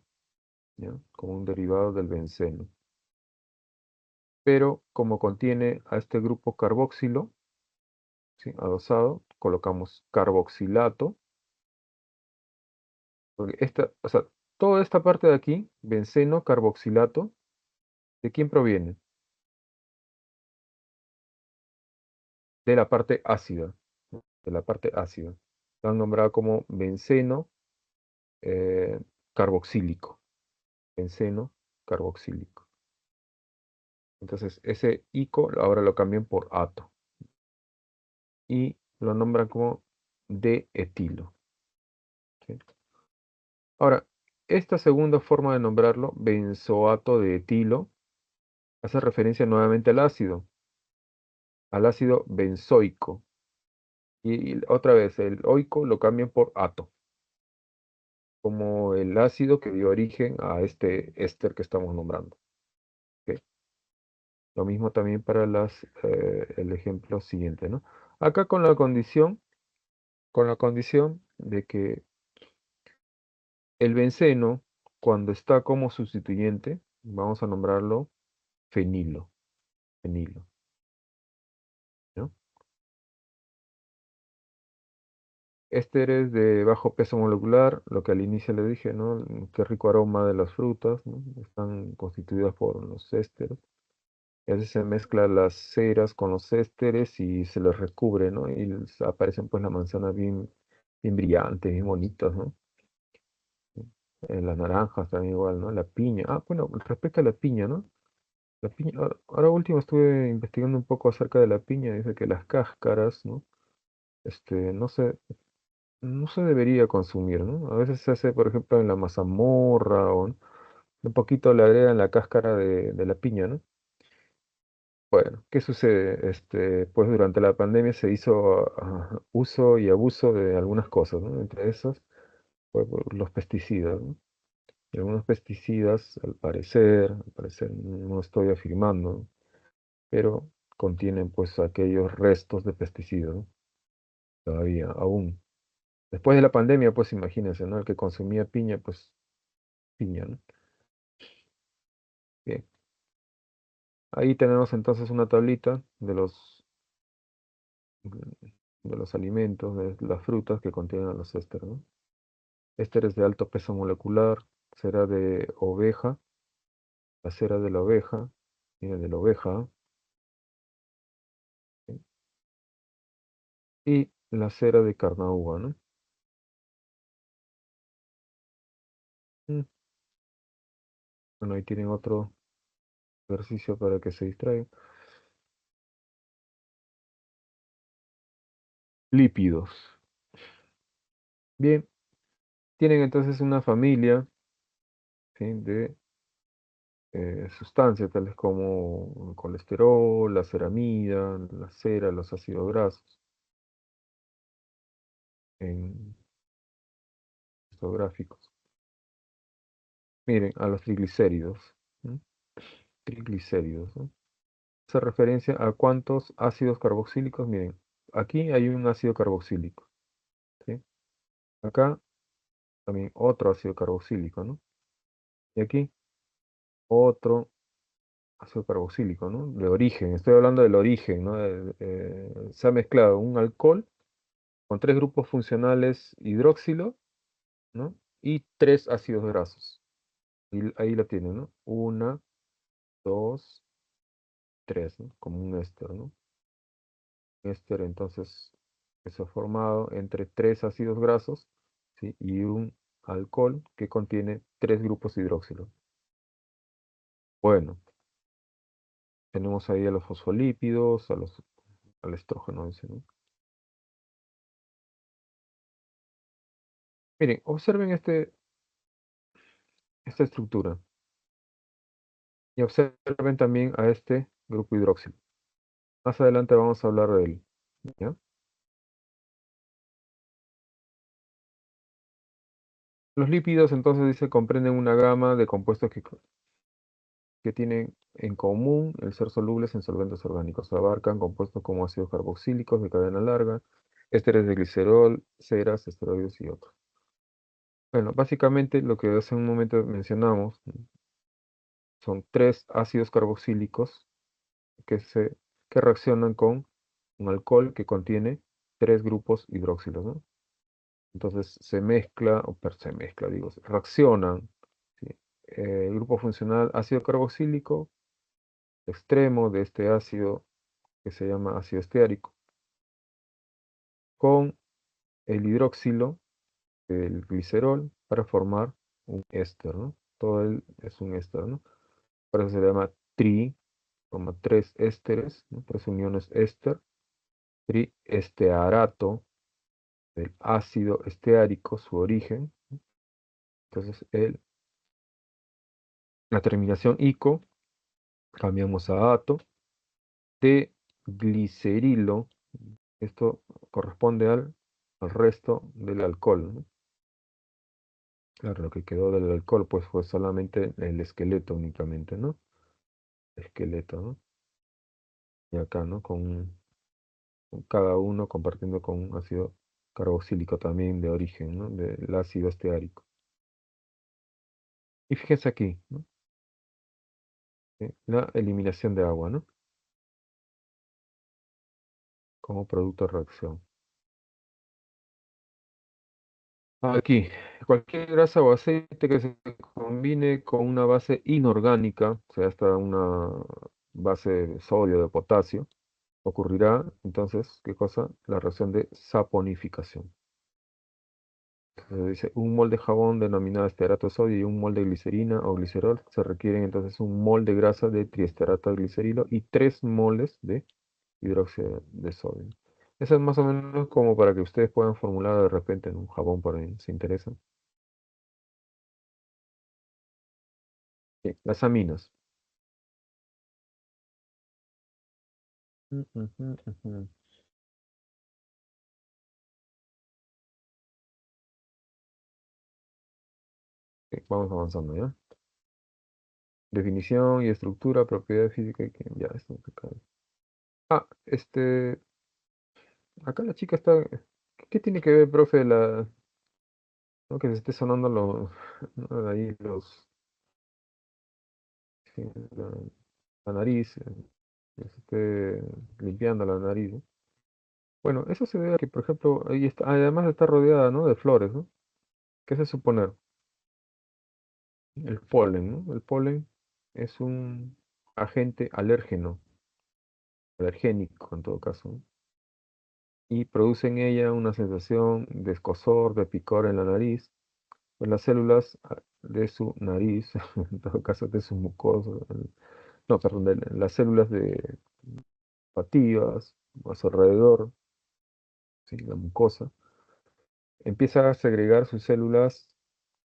¿ya? Como un derivado del benceno. Pero como contiene a este grupo carboxilo, ¿sí? Adosado, colocamos carboxilato, porque o sea, toda esta parte de aquí, benceno, carboxilato, ¿de quién proviene? De la parte ácida, ¿no? De la parte ácida. Lo han nombrado como benceno eh, carboxílico, benceno carboxílico. Entonces, ese ico ahora lo cambian por ato y lo nombran como de etilo, ¿sí? Ahora, esta segunda forma de nombrarlo, benzoato de etilo, hace referencia nuevamente al ácido benzoico. Y otra vez, el oico lo cambian por ato, como el ácido que dio origen a este éster que estamos nombrando. ¿Ok? Lo mismo también para el ejemplo siguiente, ¿no? Acá con la condición de que el benceno, cuando está como sustituyente, vamos a nombrarlo fenilo, fenilo, ¿no? Ésteres de bajo peso molecular, lo que al inicio le dije, ¿no? Qué rico aroma de las frutas, ¿no? Están constituidas por los ésteres. Y a veces se mezclan las ceras con los ésteres y se les recubre, ¿no? Y aparecen pues las manzanas bien, bien brillantes, bien bonitas, ¿no? Las naranjas también igual, ¿no? La piña. Ah, bueno, respecto a la piña, ¿no? La piña, ahora último estuve investigando un poco acerca de la piña, dice que las cáscaras, ¿no? No se debería consumir, ¿no? A veces se hace, por ejemplo, en la mazamorra o ¿no? Un poquito le agregan la cáscara de la piña, ¿no? Bueno, ¿qué sucede? Pues durante la pandemia se hizo uso y abuso de algunas cosas, ¿no? Entre esas, pues, por los pesticidas, ¿no? Y algunos pesticidas, al parecer, no estoy afirmando, pero contienen pues aquellos restos de pesticidas, ¿no? Todavía, aún. Después de la pandemia, pues imagínense, ¿no? El que consumía piña, pues piña, ¿no? Bien. Ahí tenemos entonces una tablita de los alimentos, de las frutas que contienen los ésteres, ¿no? Ésteres de alto peso molecular, cera de oveja, la cera de la oveja, viene de la oveja, ¿sí? Y la cera de carnauba, ¿no? Mm, Bueno, ahí tienen otro ejercicio para que se distraigan. Lípidos. Bien, tienen entonces una familia, ¿sí? sustancias tales como el colesterol, la ceramida, la cera, los ácidos grasos, en estos gráficos. Miren, a los triglicéridos. ¿M? Triglicéridos, ¿no? Hace referencia a cuántos ácidos carboxílicos. Miren, aquí hay un ácido carboxílico, ¿sí? Acá también otro ácido carboxílico, ¿no? Y aquí otro ácido carboxílico, ¿no? De origen, estoy hablando del origen, ¿no? Se ha mezclado un alcohol con tres grupos funcionales hidroxilo, ¿no? Y tres ácidos grasos. Y ahí la tienen, ¿no? Una, dos, tres, ¿no? Como un éster, ¿no? Éster, entonces, que se ha formado entre tres ácidos grasos, ¿sí? Y un alcohol que contiene tres grupos hidroxilo. Bueno, tenemos ahí a los fosfolípidos, al estrógeno ese, ¿no? Miren, observen esta estructura y observen también a este grupo hidroxilo. Más adelante vamos a hablar de él, ¿ya? Los lípidos, entonces, dice, comprenden una gama de compuestos que tienen en común el ser solubles en solventes orgánicos. Abarcan compuestos como ácidos carboxílicos de cadena larga, ésteres de glicerol, ceras, esteroides y otros. Bueno, básicamente lo que hace un momento mencionamos son tres ácidos carboxílicos que, se, que reaccionan con un alcohol que contiene tres grupos hidroxilos, ¿no? Entonces se mezcla, digo, reaccionan, ¿sí? El grupo funcional ácido carboxílico, extremo de este ácido que se llama ácido esteárico, con el hidroxilo del glicerol para formar un éster, ¿no? Todo él es un éster, ¿no? Por eso se llama forma tres ésteres, ¿no? Tres uniones éster, triestearato del ácido esteárico, su origen. Entonces, la terminación ico, cambiamos a ato, de glicerilo, esto corresponde al resto del alcohol, ¿no? Claro, lo que quedó del alcohol pues fue solamente el esqueleto únicamente, ¿no? Esqueleto, ¿no? Y acá, ¿no? Con cada uno compartiendo con un ácido carboxílico también de origen, ¿no? Del ácido esteárico. Y fíjense aquí, ¿no? La eliminación de agua, ¿no? Como producto de reacción. Aquí, cualquier grasa o aceite que se combine con una base inorgánica, o sea, hasta una base de sodio, de potasio, ocurrirá entonces, ¿qué cosa? La reacción de saponificación. Dice, un mol de jabón denominado estearato de sodio y un mol de glicerina o glicerol se requieren entonces un mol de grasa de triesterato de glicerilo y 3 moles de hidróxido de sodio. Eso es más o menos como para que ustedes puedan formular de repente en un jabón por ahí, si interesa. Bien, las aminas. Ujú, ujú. Ok, vamos avanzando, ¿ya? Definición y estructura, propiedad física y ya, esto no se cae. Ah, acá la chica está. ¿Qué tiene que ver, profe, no, que se esté sonando no, ahí sí, la, la nariz, que se esté limpiando la nariz, ¿no? Bueno, eso se debe a que, por ejemplo, ahí está, además está rodeada, ¿no? De flores, ¿no? ¿Qué se suponer? El polen, ¿no? El polen es un agente alérgeno, alergénico en todo caso, ¿no? Y produce en ella una sensación de escozor, de picor en la nariz, pues las células de su nariz, en todo caso de su mucosa, no, perdón, de las células de pativas, a su alrededor, ¿sí? La mucosa, empieza a segregar sus células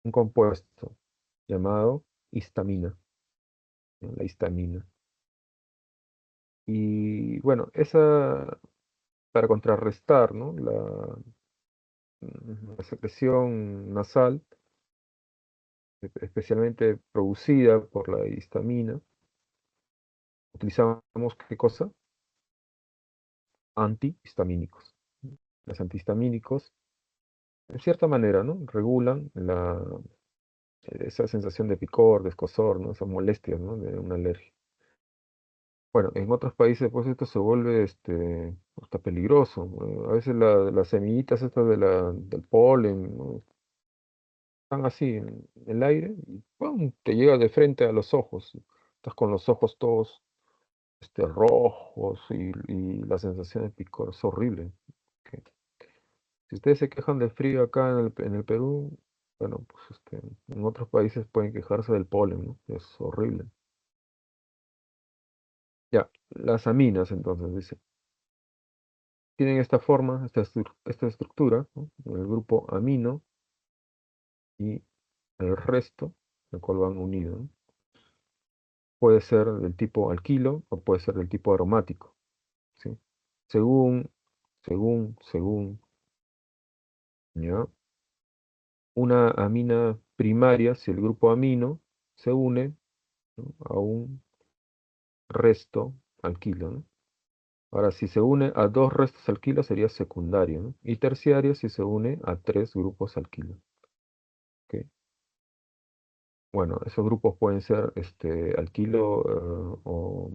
un compuesto llamado histamina. ¿no? La histamina. Y bueno, esa para contrarrestar, ¿no? La secreción nasal, especialmente producida por la histamina, utilizamos ¿qué cosa? Antihistamínicos. Los antihistamínicos, en cierta manera, ¿no? Regulan esa sensación de picor, de escozor, ¿no? Esas molestias, ¿no? De una alergia. Bueno, en otros países, pues esto se vuelve hasta peligroso. A veces las semillitas estas del polen, ¿no? Están así en el aire y ¡pum! Te llega de frente a los ojos. Estás con los ojos todos rojos y la sensación de picor es horrible. Que si ustedes se quejan del frío acá en el Perú, bueno, pues en otros países pueden quejarse del polen, ¿no? Es horrible. Ya, las aminas entonces, dice, tienen esta forma, esta estructura, ¿no? El grupo amino y el resto, el cual van unidos, ¿no? Puede ser del tipo alquilo o puede ser del tipo aromático, ¿sí? Según, según, ¿ya? Una amina primaria, si el grupo amino se une, ¿no? A un resto alquilo, ¿no? Ahora, si se une a dos restos alquilo sería secundario, ¿no? Y terciario si se une a tres grupos alquilo. ¿Ok? Bueno, esos grupos pueden ser alquilo o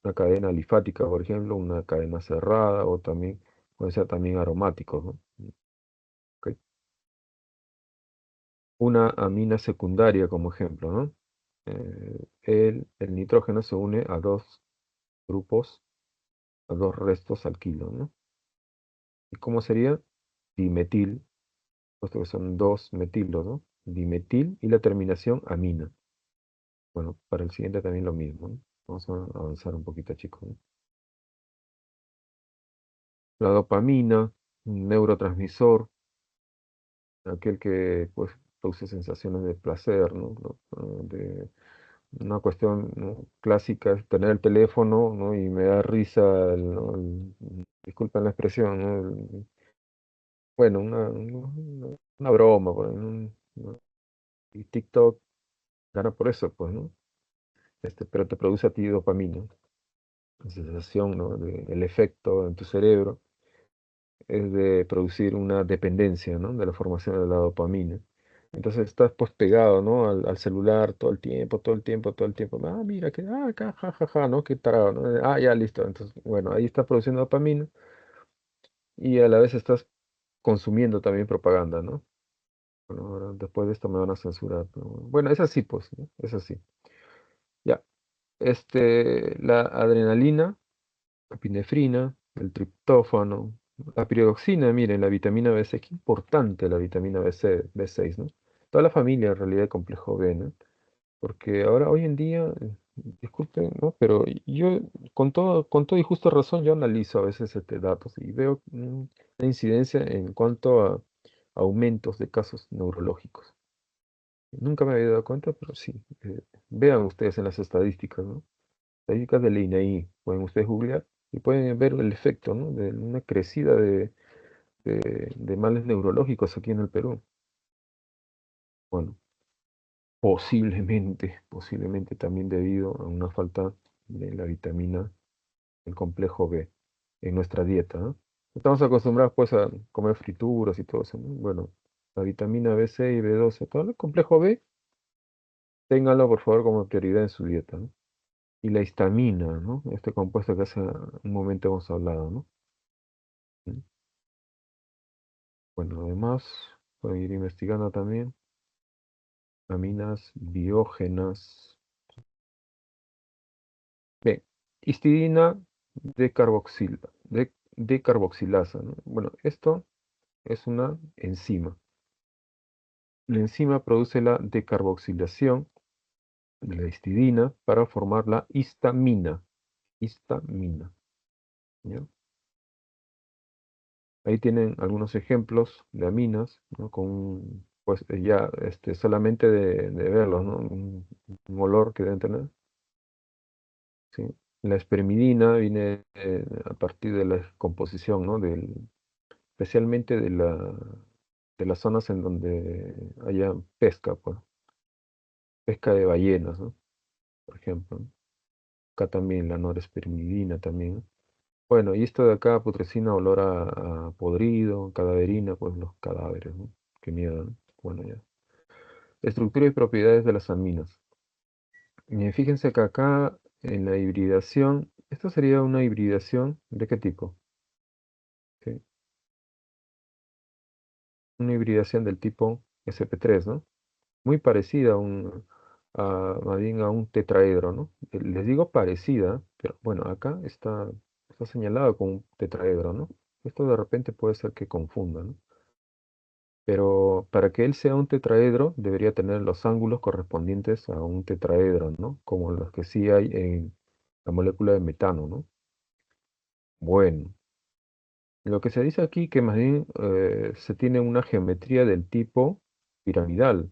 una cadena alifática, por ejemplo, una cadena cerrada, o también pueden ser también aromáticos, ¿no? ¿Ok? Una amina secundaria, como ejemplo, ¿no? El nitrógeno se une a dos grupos, a dos restos alquilo, ¿no? ¿Y cómo sería? Dimetil, puesto que son dos metilos, ¿no? Dimetil y la terminación amina. Bueno, para el siguiente también lo mismo, ¿no? Vamos a avanzar un poquito, chicos, ¿no? La dopamina, un neurotransmisor, aquel que pues produce sensaciones de placer, ¿no? De una cuestión, ¿no? Clásica es tener el teléfono, ¿no? Y me da risa, ¿no? Disculpen la expresión, ¿no? Bueno, una broma, pues, ¿no? Y TikTok gana por eso, pues, ¿no? Pero te produce a ti dopamina, la sensación, ¿no? El efecto en tu cerebro es de producir una dependencia, ¿no? De la formación de la dopamina. Entonces estás pues pegado, ¿no? Al celular todo el tiempo, todo el tiempo, todo el tiempo. Ah, mira, acá, ja, ja, ja, ¿no? Qué tarado, ¿no? Ah, ya, listo. Entonces, bueno, ahí está produciendo dopamina y a la vez estás consumiendo también propaganda, ¿no? Bueno, ahora, después de esto me van a censurar, pero bueno, es así, pues, ¿no? Es así. Ya, la adrenalina, epinefrina, el triptófano, la piridoxina, miren, la vitamina B6, qué importante la vitamina B6, ¿no? Toda la familia en realidad de complejo B, ¿no? Porque ahora, hoy en día, disculpen, ¿no? Pero yo, con todo y justa razón, yo analizo a veces datos y veo la incidencia en cuanto a aumentos de casos neurológicos. Nunca me había dado cuenta, pero sí. Vean ustedes en las estadísticas, ¿no? Estadísticas del INAI, pueden ustedes googlear y pueden ver el efecto, ¿no? De una crecida de males neurológicos aquí en el Perú. Bueno, posiblemente también debido a una falta de la vitamina, el complejo B, en nuestra dieta, ¿no? Estamos acostumbrados pues a comer frituras y todo eso, ¿no? Bueno, la vitamina B6, B12, todo el complejo B, ténganlo por favor como prioridad en su dieta, ¿no? Y la histamina, ¿no? Este compuesto que hace un momento hemos hablado, ¿no? ¿Mm? Bueno, además, pueden ir investigando también aminas biógenas. Bien, histidina decarboxilasa, ¿no? Bueno, esto es una enzima. La enzima produce la decarboxilación de la histidina para formar la histamina. Histamina, ¿ya? Ahí tienen algunos ejemplos de aminas, ¿no? Pues ya solamente de verlos, ¿no? Un olor que deben tener. ¿sí? La espermidina viene a partir de la composición, ¿no? Especialmente de las zonas en donde haya pesca, pues, pesca de ballenas, ¿no? Por ejemplo, ¿no? Acá también la norespermidina también, ¿no? Bueno, y esto de acá, putrescina, olor a podrido, cadaverina, pues los cadáveres, ¿no? Qué miedo, ¿no? Bueno, ya. Estructura y propiedades de las aminas. Fíjense que acá en la hibridación, esto sería una hibridación ¿de qué tipo? ¿Sí? Una hibridación del tipo sp3, ¿no? Muy parecida más bien a un tetraedro, ¿no? Les digo parecida, pero bueno, acá está señalado como un tetraedro, ¿no? Esto de repente puede ser que confunda, ¿no? Pero para que él sea un tetraedro, debería tener los ángulos correspondientes a un tetraedro, ¿no? Como los que sí hay en la molécula de metano, ¿no? Bueno, lo que se dice aquí que más bien se tiene una geometría del tipo piramidal,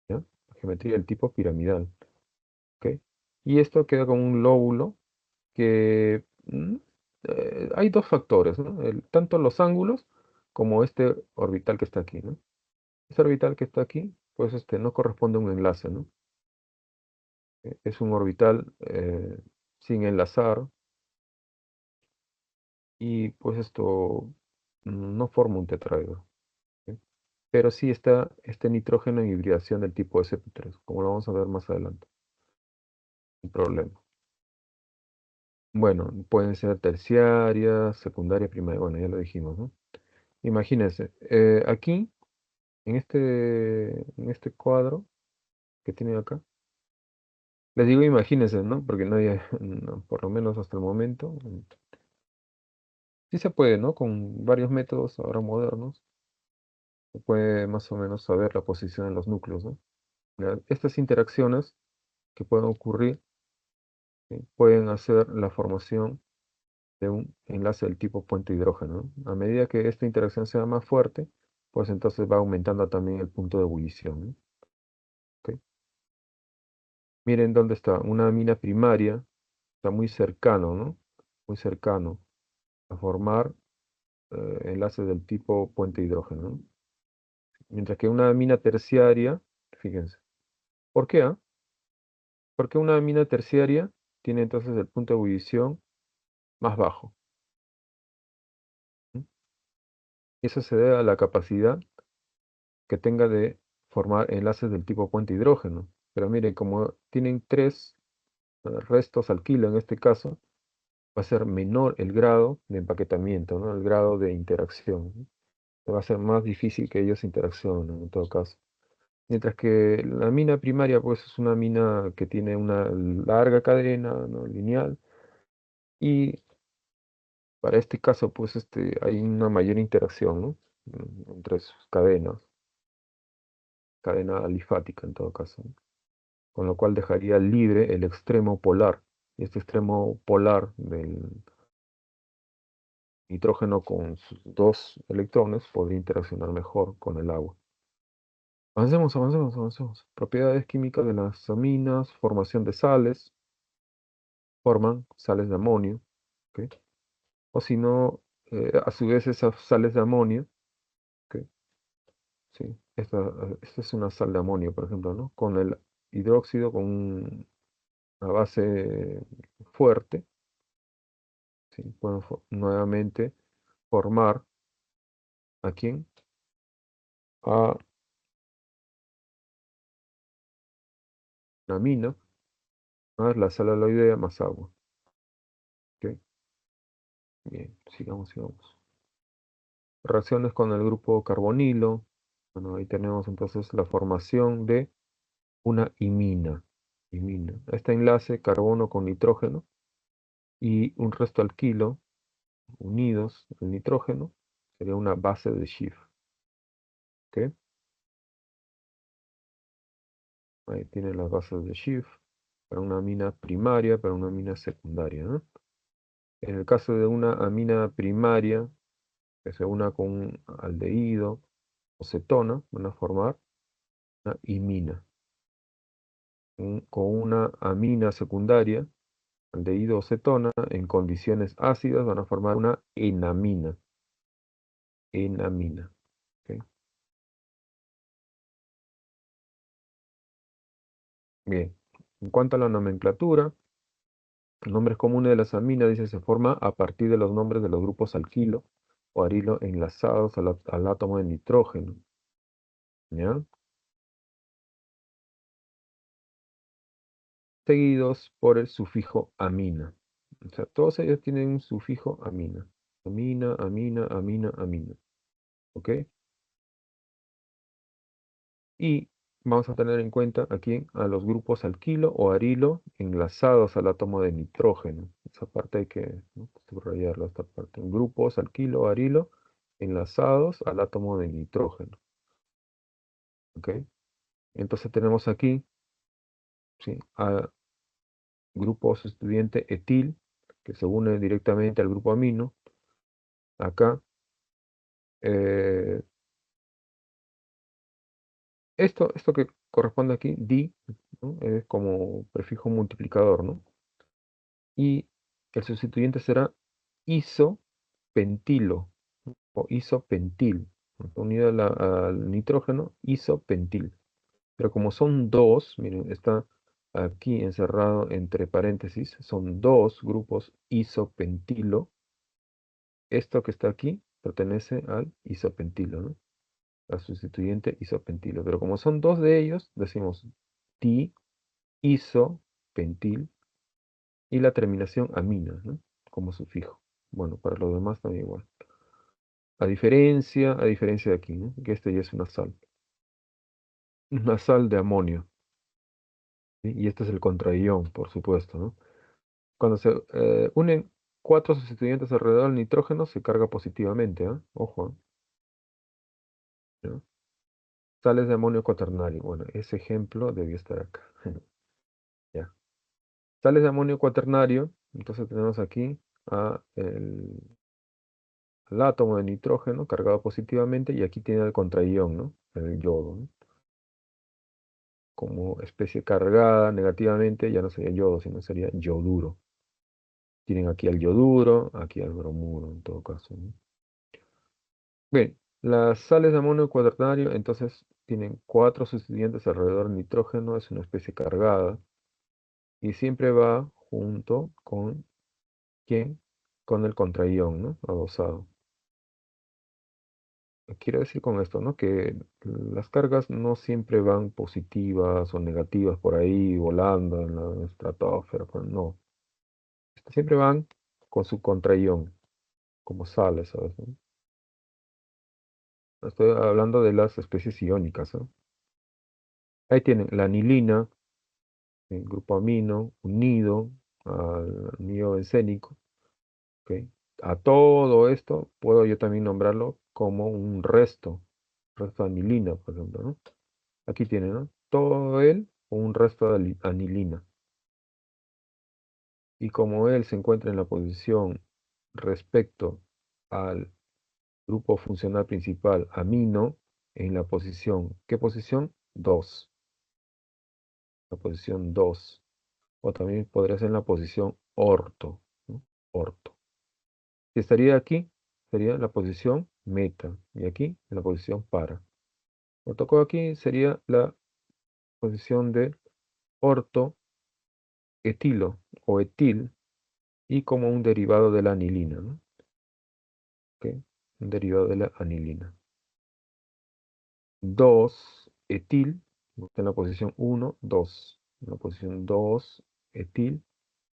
¿ya? Geometría del tipo piramidal, ¿ok? Y esto queda como un lóbulo que hay dos factores, ¿no? Tanto los ángulos como este orbital que está aquí, ¿no? Este orbital que está aquí, pues no corresponde a un enlace, ¿no? Es un orbital sin enlazar y pues esto no forma un tetraedro, ¿ok? Pero sí está este nitrógeno en hibridación del tipo sp3, como lo vamos a ver más adelante, sin problema. Bueno, pueden ser terciarias, secundarias, primarias, bueno, ya lo dijimos, ¿no? Imagínense, aquí, en este cuadro que tiene acá, les digo imagínense, ¿no? Porque nadie, no, por lo menos hasta el momento, sí se puede, ¿no? Con varios métodos ahora modernos, se puede más o menos saber la posición de los núcleos, ¿no? Estas interacciones que pueden ocurrir, ¿sí? Pueden hacer la formación de un enlace del tipo puente hidrógeno, ¿no? A medida que esta interacción sea más fuerte, pues entonces va aumentando también el punto de ebullición, ¿no? ¿Ok? Miren dónde está, una amina primaria, está muy cercano, ¿no? Muy cercano a formar enlaces del tipo puente hidrógeno, ¿no? Mientras que una amina terciaria, fíjense, ¿por qué? Porque una amina terciaria tiene entonces el punto de ebullición más bajo, ¿no? Y eso se debe a la capacidad que tenga de formar enlaces del tipo puente hidrógeno. Pero miren, como tienen tres restos alquilo en este caso, va a ser menor el grado de empaquetamiento, ¿no? El grado de interacción, ¿no? Va a ser más difícil que ellos interaccionen en todo caso. Mientras que la mina primaria, pues es una mina que tiene una larga cadena, ¿no? Lineal, y para este caso, pues hay una mayor interacción, ¿no? Entre sus cadenas, cadena alifática en todo caso, ¿no? Con lo cual dejaría libre el extremo polar. Y este extremo polar del nitrógeno con sus dos electrones podría interaccionar mejor con el agua. Avancemos, avancemos, avancemos. Propiedades químicas de las aminas, formación de sales, forman sales de amonio, ¿ok? O si no, a su vez esas sales de amonio, ¿ok? Sí, esta es una sal de amonio, por ejemplo, ¿no? Con el hidróxido, con una base fuerte, ¿sí? Pueden nuevamente formar, ¿a quién? A la amina, más la sal aloidea más agua, ¿ok? Bien, sigamos, sigamos. Reacciones con el grupo carbonilo. Bueno, ahí tenemos entonces la formación de una imina. Imina. Este enlace carbono con nitrógeno y un resto alquilo unidos al nitrógeno sería una base de Schiff. ¿Ok? Ahí tienen las bases de Schiff para una amina primaria, para una amina secundaria, ¿no? En el caso de una amina primaria que se una con un aldehído o cetona, van a formar una imina. Con una amina secundaria aldehído o cetona, en condiciones ácidas van a formar una enamina. Enamina. ¿Ok? Bien. En cuanto a la nomenclatura, nombres comunes de las aminas, dice, se forma a partir de los nombres de los grupos alquilo o arilo enlazados al átomo de nitrógeno. ¿Ya? Seguidos por el sufijo amina. O sea, todos ellos tienen un sufijo amina. Amina, amina, amina, amina. ¿Ok? Y vamos a tener en cuenta aquí a los grupos alquilo o arilo enlazados al átomo de nitrógeno. Esa parte hay que, ¿no?, subrayarla, esta parte. Grupos alquilo o arilo enlazados al átomo de nitrógeno. ¿Ok? Entonces tenemos aquí, ¿sí?, a grupo sustituyente etil, que se une directamente al grupo amino. Acá, eh, esto que corresponde aquí, di, ¿no?, es como prefijo multiplicador, ¿no? Y el sustituyente será isopentilo o isopentil, ¿no?, unido al nitrógeno, isopentil. Pero como son dos, miren, está aquí encerrado entre paréntesis, son dos grupos isopentilo. Esto que está aquí pertenece al isopentilo, ¿no?, al sustituyente isopentilo. Pero como son dos de ellos, decimos di-isopentil y la terminación amina, ¿no?, como sufijo. Bueno, para los demás también igual. A diferencia de aquí, ¿no?, que este ya es una sal. Una sal de amonio. ¿Sí? Y este es el contraión, por supuesto, ¿no? Cuando se unen cuatro sustituyentes alrededor del nitrógeno, se carga positivamente, ¿ah? Ojo, ¿ya? Sales de amonio cuaternario. Bueno, ese ejemplo debió estar acá. Ya. Sales de amonio cuaternario, entonces tenemos aquí al átomo de nitrógeno cargado positivamente y aquí tiene el contraión, ¿no?, el yodo, ¿no? Como especie cargada negativamente, ya no sería yodo, sino sería yoduro. Tienen aquí al yoduro, aquí al bromuro, en todo caso, ¿no? Bien, las sales de amonio cuaternario, entonces, tienen cuatro sustituyentes alrededor del nitrógeno, es una especie cargada, y siempre va junto con, ¿quién? Con el contraión, ¿no?, adosado. Quiero decir con esto, ¿no?, que las cargas no siempre van positivas o negativas por ahí volando en la estratosfera, pero no. Siempre van con su contraión, como sales, ¿sabes?, ¿no? Estoy hablando de las especies iónicas, ¿no? Ahí tienen la anilina, el grupo amino, unido al anillo bencénico, ¿ok? A todo esto puedo yo también nombrarlo como un resto de anilina, por ejemplo, ¿no? Aquí tiene, ¿no?, todo él un resto de anilina. Y como él se encuentra en la posición respecto al grupo funcional principal amino, en la posición, ¿qué posición? 2. La posición 2. O también podría ser en la posición orto, ¿no? Orto. Si estaría aquí, sería la posición meta. Y aquí, en la posición para. Lo tocó aquí, sería la posición de orto etilo o etil y como un derivado de la anilina, ¿no? ¿Ok? Un derivado de la anilina. 2 etil, está en la posición 1, 2. En la posición 2 etil.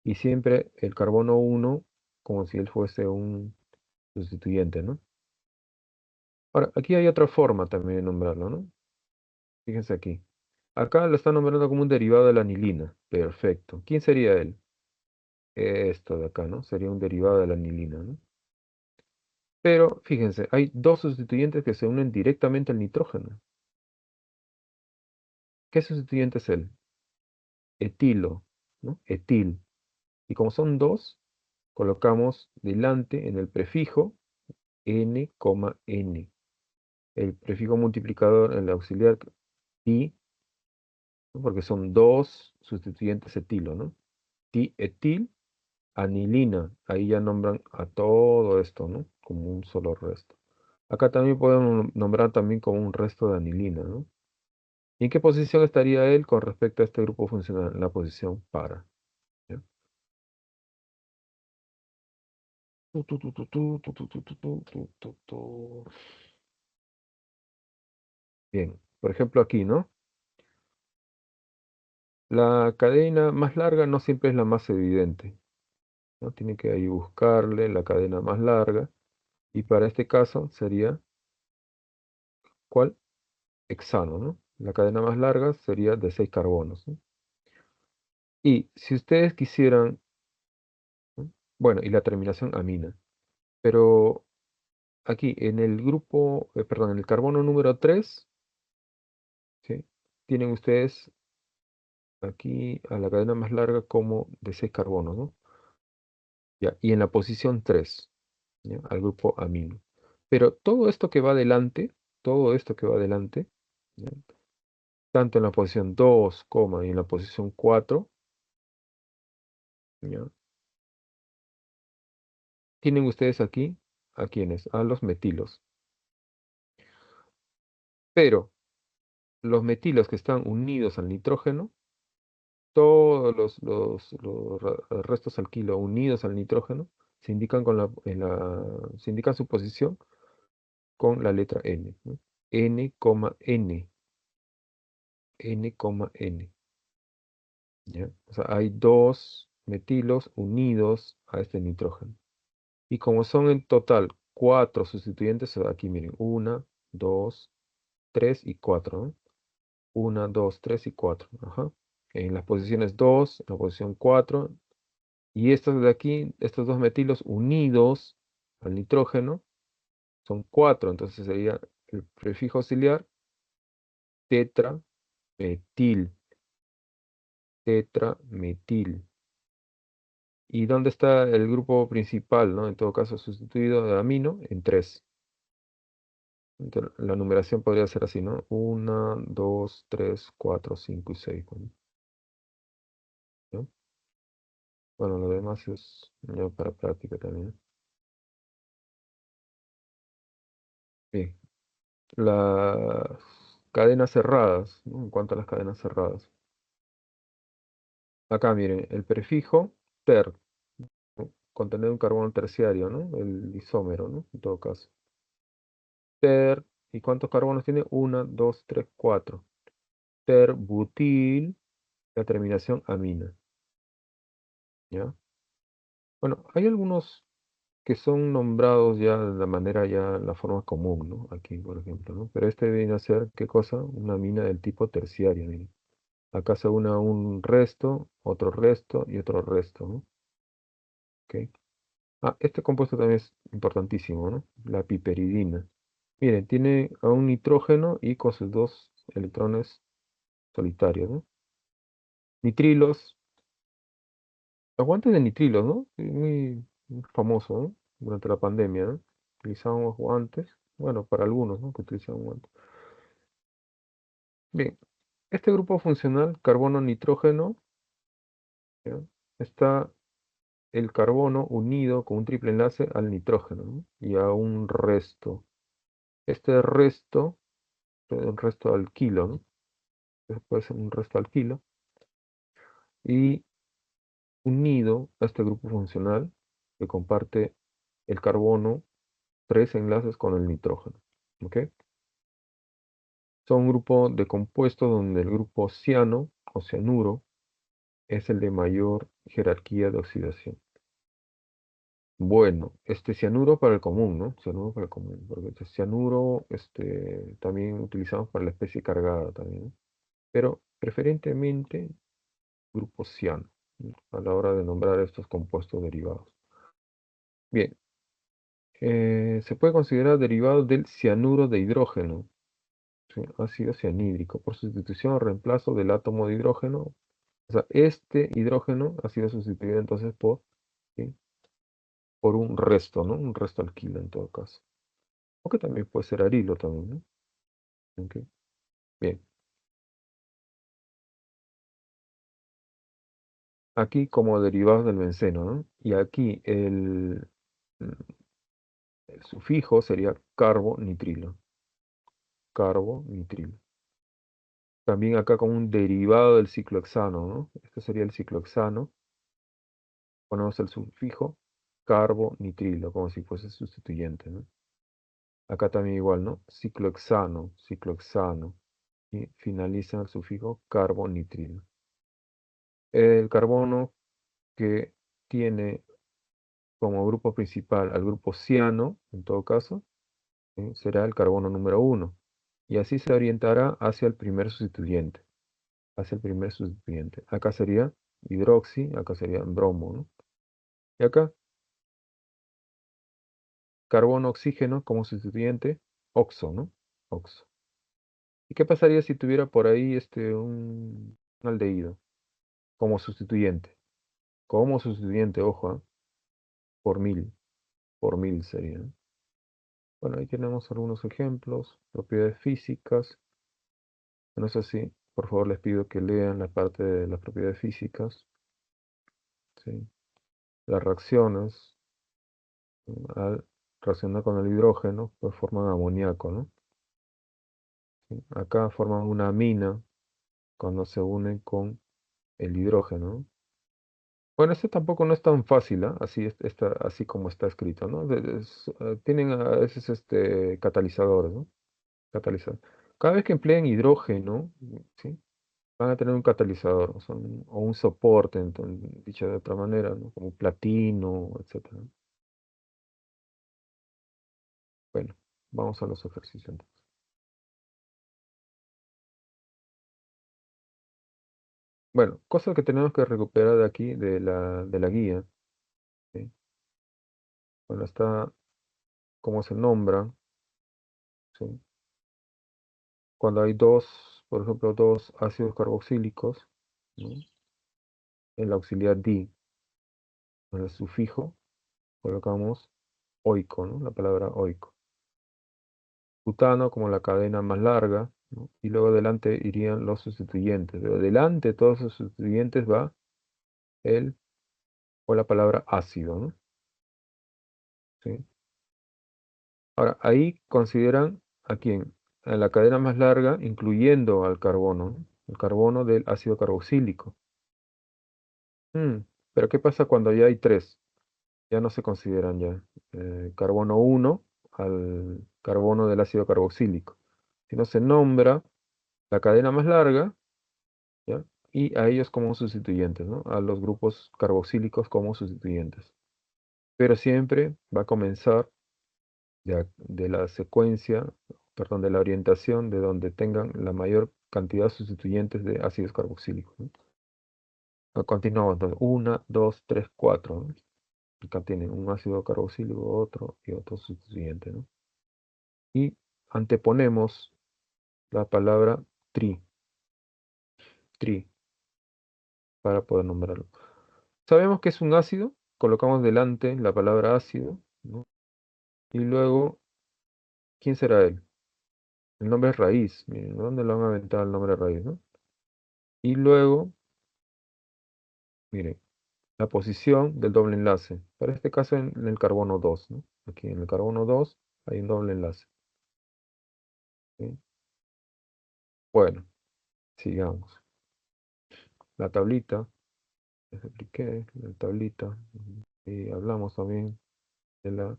Y siempre el carbono 1 como si él fuese un sustituyente, ¿no? Ahora, aquí hay otra forma también de nombrarlo, ¿no? Fíjense aquí. Acá lo están nombrando como un derivado de la anilina. Perfecto. ¿Quién sería él? Esto de acá, ¿no? Sería un derivado de la anilina, ¿no? Pero fíjense, hay dos sustituyentes que se unen directamente al nitrógeno. ¿Qué sustituyente es él? Etilo, ¿no? Etil. Y como son dos, colocamos delante en el prefijo n, n. El prefijo multiplicador en el auxiliar ti, ¿no?, porque son dos sustituyentes etilo, ¿no? Ti etil Anilina, ahí ya nombran a todo esto, ¿no? Como un solo resto. Acá también podemos nombrar también como un resto de anilina, ¿no? ¿Y en qué posición estaría él con respecto a este grupo funcional? En la posición para. ¿Ya? Tu, tu, tu, tu, tu, tu, tu, tu, tu, tu, tu, tu, tu. Bien, por ejemplo aquí, ¿no? La cadena más larga no siempre es la más evidente, ¿no? Tiene que ahí buscarle la cadena más larga. Y para este caso sería, ¿cuál? Hexano, ¿no? La cadena más larga sería de 6 carbonos, ¿no? Y si ustedes quisieran, ¿no? Bueno, y la terminación amina. Pero aquí en el grupo, perdón, en el carbono número 3, ¿sí? Tienen ustedes aquí a la cadena más larga como de 6 carbonos, ¿no? Ya, y en la posición 3, ¿ya? Al grupo amino. Pero todo esto que va adelante, todo esto que va adelante, ¿ya? Tanto en la posición 2, y en la posición 4, ¿ya? Tienen ustedes aquí, ¿a quiénes? A los metilos. Pero los metilos que están unidos al nitrógeno, todos los restos alquilo unidos al nitrógeno, se indican se indican su posición con la letra N, ¿no? N, N, N, ¿ya? O sea, hay dos metilos unidos a este nitrógeno. Y como son en total 4 sustituyentes, aquí miren, una, 2, 3 y 4, ¿no? 1, 2, 3 y 4. Ajá. En las posiciones 2, en la posición 4. Y estos de aquí, estos dos metilos unidos al nitrógeno, son 4. Entonces sería el prefijo auxiliar tetrametil. Tetrametil. ¿Y dónde está el grupo principal, ¿no? En todo caso, sustituido de amino en 3. Entonces, la numeración podría ser así, ¿no? 1, 2, 3, 4, 5 y 6. ¿No? Bueno, lo demás es ya para práctica también. Bien. Las cadenas cerradas, ¿no? En cuanto a las cadenas cerradas. Acá miren, el prefijo ter, ¿no? Contener un carbono terciario, ¿no? El isómero, ¿no? En todo caso. Ter, ¿y cuántos carbonos tiene? 1, 2, 3, 4. Terbutil, la terminación amina, ¿ya? Bueno, hay algunos que son nombrados ya de la manera, ya la forma común, ¿no? Aquí, por ejemplo, ¿no? Pero este viene a ser, ¿qué cosa? Una amina del tipo terciario, miren. Acá se une un resto, otro resto y otro resto, ¿no? ¿Ok? Ah, este compuesto también es importantísimo, ¿no? La piperidina. Miren, tiene a un nitrógeno y con sus dos electrones solitarios, ¿no? Nitrilos, los guantes de nitrilos, ¿no? Sí, muy famoso, ¿no? Durante la pandemia, ¿no? Utilizábamos guantes, bueno, para algunos, ¿no? Que utilizaban guantes. Bien, este grupo funcional, carbono-nitrógeno, ¿ya? Está el carbono unido con un triple enlace al nitrógeno, ¿no? Y a un resto. Este resto, un resto alquilo, ¿no? Puede ser un resto alquilo. Y unido a este grupo funcional que comparte el carbono, 3 enlaces con el nitrógeno. ¿Ok? Son un grupo de compuestos donde el grupo ciano o cianuro es el de mayor jerarquía de oxidación. Bueno, este cianuro para el común, ¿no? Cianuro para el común, porque este cianuro también utilizamos para la especie cargada también, ¿no? Pero preferentemente grupo ciano, ¿no? A la hora de nombrar estos compuestos derivados. Bien, se puede considerar derivado del cianuro de hidrógeno, ¿sí? Ácido cianhídrico, por sustitución o reemplazo del átomo de hidrógeno. O sea, este hidrógeno ha sido sustituido entonces ¿sí? Por un resto, ¿no? Un resto alquilo en todo caso. O que también puede ser arilo también, ¿no? Ok. Bien, aquí como derivados del benceno, ¿no? Y aquí el sufijo sería carbonitrilo. Carbonitrilo. También acá como un derivado del ciclohexano, ¿no? Este sería el ciclohexano. Ponemos el sufijo carbonitrilo, como si fuese sustituyente, ¿no? Acá también igual, ¿no? Ciclohexano, ciclohexano. Y finaliza el sufijo carbonitrilo. El carbono que tiene como grupo principal al grupo ciano, en todo caso, será el carbono número uno. Y así se orientará hacia el primer sustituyente. Hacia el primer sustituyente. Acá sería hidroxi, acá sería bromo, ¿no? Y acá, carbono, oxígeno como sustituyente, oxo, ¿no? Oxo. ¿Y qué pasaría si tuviera por ahí un aldehído como sustituyente? Como sustituyente, ojo, por mil. Por mil sería, ¿no? Bueno, ahí tenemos algunos ejemplos, propiedades físicas. No es así. Por favor, les pido que lean la parte de las propiedades físicas. ¿Sí? Las reacciones, al reaccionar con el hidrógeno, pues forman amoníaco, ¿no? ¿Sí? Acá forman una amina cuando se unen con el hidrógeno, ¿no? Bueno, este tampoco no es tan fácil, ¿ah? Así, así como está escrito, ¿no? Tienen a veces catalizadores, ¿no? Catalizador. Cada vez que empleen hidrógeno, ¿sí? Van a tener un catalizador, o un soporte, dicho de otra manera, ¿no? Como platino, etcétera. Bueno, vamos a los ejercicios entonces. Bueno, cosas que tenemos que recuperar de aquí, de la guía, ¿sí? Bueno, está cómo se nombra, ¿sí? Cuando hay dos, por ejemplo, dos ácidos carboxílicos, ¿no? El auxiliar di, en el sufijo, colocamos oico, ¿no? La palabra oico. Butano como la cadena más larga, ¿no? Y luego adelante irían los sustituyentes. Pero delante de todos los sustituyentes va el o la palabra ácido, ¿no? ¿Sí? Ahora, ahí consideran a quién, a la cadena más larga, incluyendo al carbono, ¿no? El carbono del ácido carboxílico. Mm, pero ¿qué pasa cuando ya hay tres? Ya no se consideran ya carbono uno al carbono del ácido carboxílico, sino se nombra la cadena más larga, ¿ya? Y a ellos como sustituyentes, ¿no? A los grupos carboxílicos como sustituyentes. Pero siempre va a comenzar de la secuencia, perdón, de la orientación de donde tengan la mayor cantidad de sustituyentes de ácidos carboxílicos, ¿no? Continuamos, entonces, 1, 2, 3, 4, ¿no? Acá tienen un ácido carboxílico, otro y otro sustituyente, ¿no? Y anteponemos la palabra tri, tri, para poder nombrarlo. Sabemos que es un ácido, colocamos delante la palabra ácido, ¿no? Y luego, ¿quién será él? El nombre es raíz. Miren, ¿dónde lo han aventado el nombre raíz, no? Y luego, miren, la posición del doble enlace. Para este caso en el carbono 2, ¿no? Aquí en el carbono 2 hay un doble enlace. ¿Sí? Bueno, sigamos. La tablita, les expliqué, la tablita. Y hablamos también de la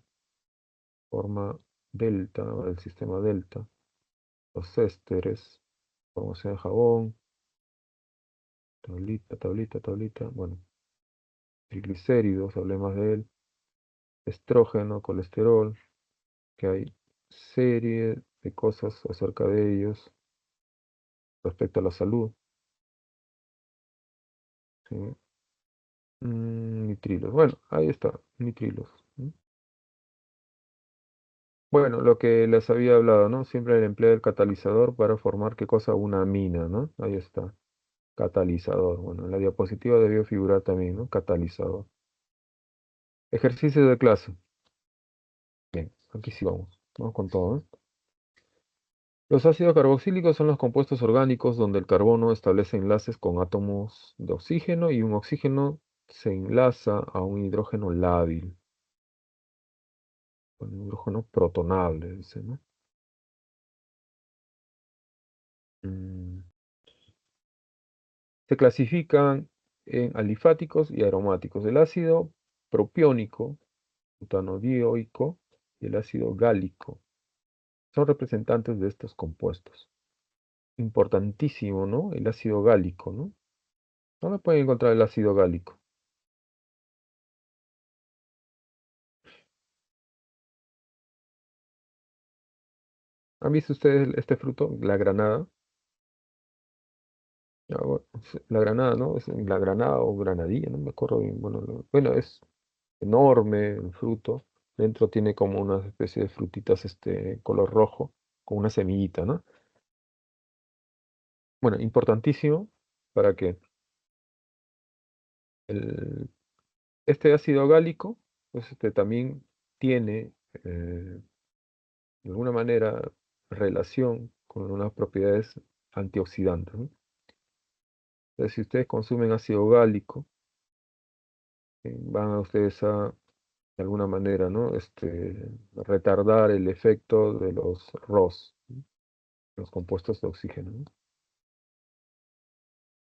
forma delta, o del sistema delta. Los ésteres, formación de jabón, tablita, tablita, tablita. Bueno, triglicéridos, hablé más de él. Estrógeno, colesterol, que hay serie de cosas acerca de ellos respecto a la salud. ¿Sí? Nitrilos. Bueno, ahí está, nitrilos. ¿Mm? Bueno, lo que les había hablado, ¿no? Siempre el empleo del catalizador para formar, ¿qué cosa? Una amina, ¿no? Ahí está, catalizador. Bueno, en la diapositiva debió figurar también, ¿no? Catalizador. Ejercicio de clase. Bien, aquí sí vamos. Vamos con todo, ¿eh? Los ácidos carboxílicos son los compuestos orgánicos donde el carbono establece enlaces con átomos de oxígeno y un oxígeno se enlaza a un hidrógeno lábil, un hidrógeno protonable, dice, ¿no? Mm, Se clasifican en alifáticos y aromáticos. El ácido propiónico, butanodioico, y el ácido gálico son representantes de estos compuestos. Importantísimo, ¿no? El ácido gálico, ¿no? ¿Dónde pueden encontrar el ácido gálico? ¿Han visto ustedes este fruto? La granada. La granada, ¿no? Es la granada o granadilla, no me acuerdo bien. Bueno, bueno, es enorme el fruto. Dentro tiene como una especie de frutitas color rojo, con una semillita, ¿no? Bueno, importantísimo para que el- este ácido gálico, pues también tiene de alguna manera relación con unas propiedades antioxidantes, ¿no? Entonces, si ustedes consumen ácido gálico, van a ustedes a, de alguna manera, ¿no? Retardar el efecto de los ROS, ¿no? Los compuestos de oxígeno, ¿no?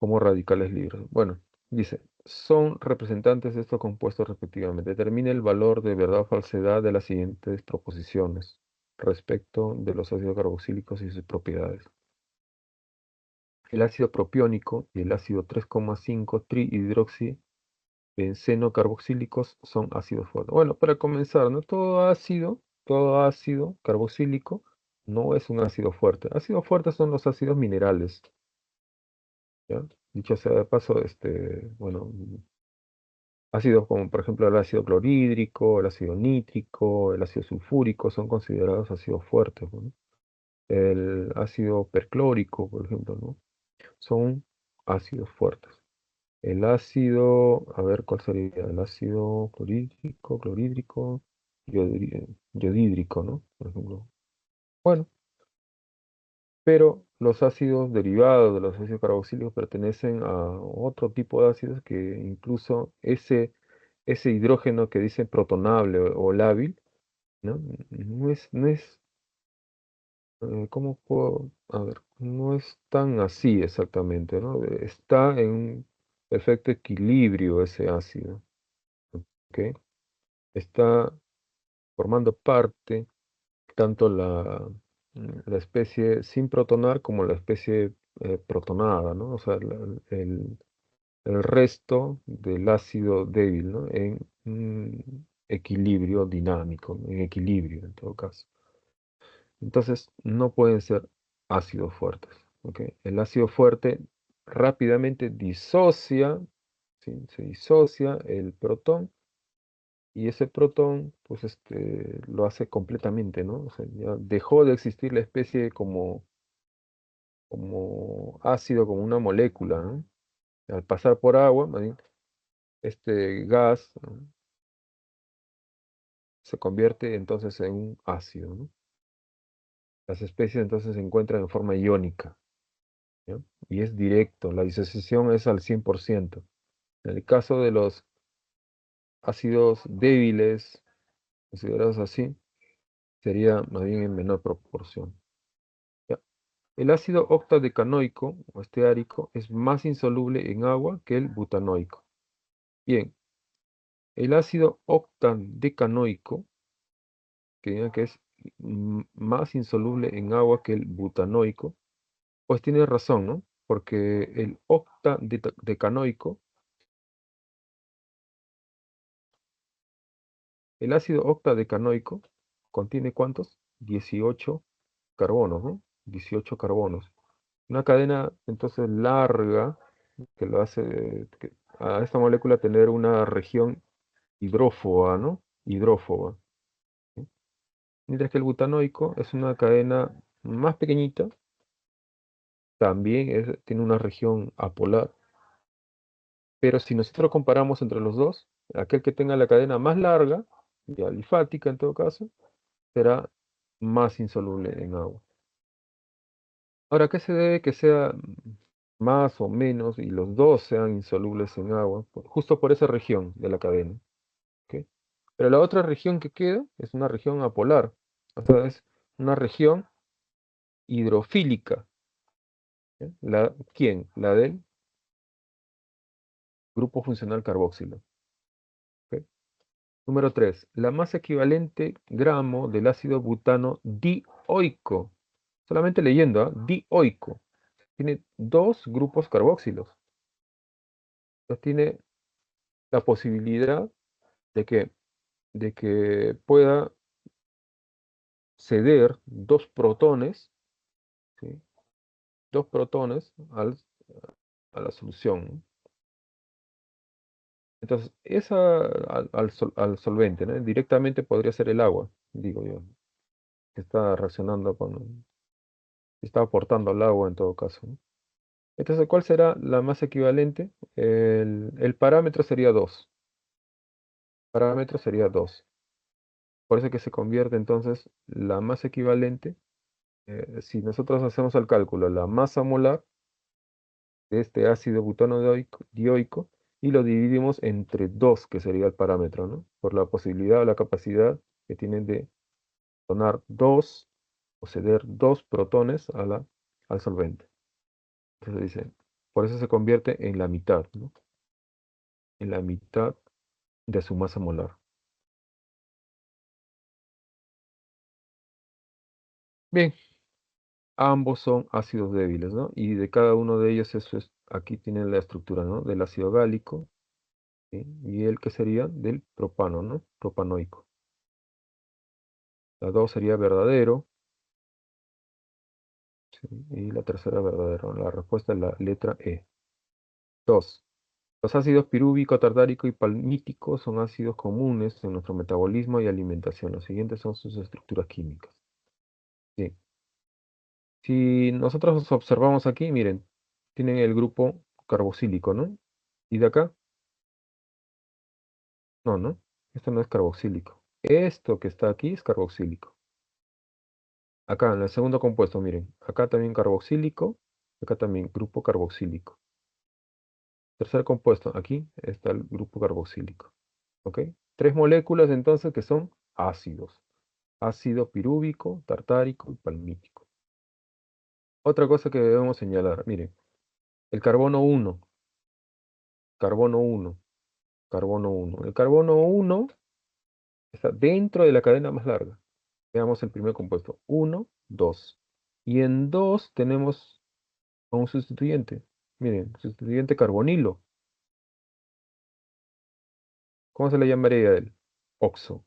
Como radicales libres. Bueno, dice, son representantes de estos compuestos respectivamente. Determina el valor de verdad o falsedad de las siguientes proposiciones respecto de los ácidos carboxílicos y sus propiedades. El ácido propiónico y el ácido 3,5 trihidroxibenceno carboxílicos son ácidos fuertes. Bueno, para comenzar, ¿no? Todo ácido carboxílico no es un ácido fuerte. Ácidos fuertes son los ácidos minerales, ¿ya? Dicho sea de paso, bueno, ácidos como por ejemplo el ácido clorhídrico, el ácido nítrico, el ácido sulfúrico son considerados ácidos fuertes, ¿no? El ácido perclórico, por ejemplo, ¿no? Son ácidos fuertes. El ácido, a ver cuál sería, el ácido clorhídrico, yodídrico, ¿no? Por ejemplo. Bueno, pero los ácidos derivados de los ácidos carboxílicos pertenecen a otro tipo de ácidos que incluso ese hidrógeno que dice protonable o lábil, ¿no? No es, ¿cómo puedo? A ver, no es tan así exactamente, ¿no? Está en un perfecto equilibrio ese ácido, ¿ok? Está formando parte tanto la especie sin protonar como la especie protonada, ¿no? O sea, el resto del ácido débil, ¿no? En un equilibrio dinámico, en equilibrio en todo caso. Entonces, no pueden ser ácidos fuertes, ¿ok? El ácido fuerte rápidamente disocia, ¿sí? Se disocia el protón y ese protón, pues, lo hace completamente, ¿no? O sea, ya dejó de existir la especie como ácido, como una molécula, ¿no? Al pasar por agua, más bien, este gas, ¿no? Se convierte entonces en un ácido, ¿no? Las especies entonces se encuentran en forma iónica, ¿ya? Y es directo, la disociación es al 100%. En el caso de los ácidos débiles, considerados así, sería más bien en menor proporción, ¿ya? El ácido octadecanoico o esteárico es más insoluble en agua que el butanoico. Bien, el ácido octadecanoico, que diga que es más insoluble en agua que el butanoico, pues tiene razón, ¿no? Porque el octadecanoico, el ácido octadecanoico contiene ¿cuántos? 18 carbonos, ¿no? 18 carbonos. Una cadena entonces larga que lo hace a esta molécula tener una región hidrófoba, ¿no? Hidrófoba, ¿sí? Mientras que el butanoico es una cadena más pequeñita, también tiene una región apolar, pero si nosotros comparamos entre los dos, aquel que tenga la cadena más larga, y alifática en todo caso, será más insoluble en agua. Ahora, ¿qué se debe que sea más o menos, y los dos sean insolubles en agua, justo por esa región de la cadena. ¿Ok? Pero la otra región que queda es una región apolar, o sea, es una región hidrofílica. ¿Ya? ¿Quién? La del grupo funcional carboxilo. ¿Ok? Número 3. La masa equivalente gramo del ácido butano dioico. Solamente leyendo, ¿ah? Dioico. Tiene dos grupos carboxilos. Entonces tiene la posibilidad de que pueda ceder dos protones, ¿sí? Dos protones a la solución, ¿no? Entonces, al solvente, ¿no? Directamente podría ser el agua, digo yo, que está reaccionando está aportando al agua en todo caso, ¿no? Entonces, ¿cuál será la más equivalente? El parámetro sería 2. Parámetro sería 2. Por eso que se convierte entonces la más equivalente. Si nosotros hacemos el cálculo, la masa molar de este ácido butano dioico y lo dividimos entre 2, que sería el parámetro, ¿no? Por la posibilidad o la capacidad que tienen de donar 2 o ceder 2 protones al solvente. Entonces dice, por eso se convierte en la mitad, ¿no? En la mitad de su masa molar. Bien, ambos son ácidos débiles, ¿no? Y de cada uno de ellos, aquí tienen la estructura, ¿no? Del ácido gálico, ¿sí? Y el que sería del propano, ¿no? Propanoico. La 2 sería verdadero, ¿sí? Y la tercera verdadero. La respuesta es la letra E. 2. Los ácidos pirúvico, tartárico y palmítico son ácidos comunes en nuestro metabolismo y alimentación. Los siguientes son sus estructuras químicas. Bien. Si nosotros observamos aquí, miren, tienen el grupo carboxílico, ¿no? Y de acá, no, ¿no? Esto no es carboxílico. Esto que está aquí es carboxílico. Acá en el segundo compuesto, miren, acá también carboxílico, acá también grupo carboxílico. Tercer compuesto, aquí está el grupo carboxílico. ¿Ok? Tres moléculas entonces que son ácidos. Ácido pirúvico, tartárico y palmítico. Otra cosa que debemos señalar, miren, el carbono 1, carbono 1, carbono 1. El carbono 1 está dentro de la cadena más larga. Veamos el primer compuesto, 1, 2. Y en 2 tenemos a un sustituyente. Miren, sustituyente carbonilo. ¿Cómo se le llamaría a él? Oxo.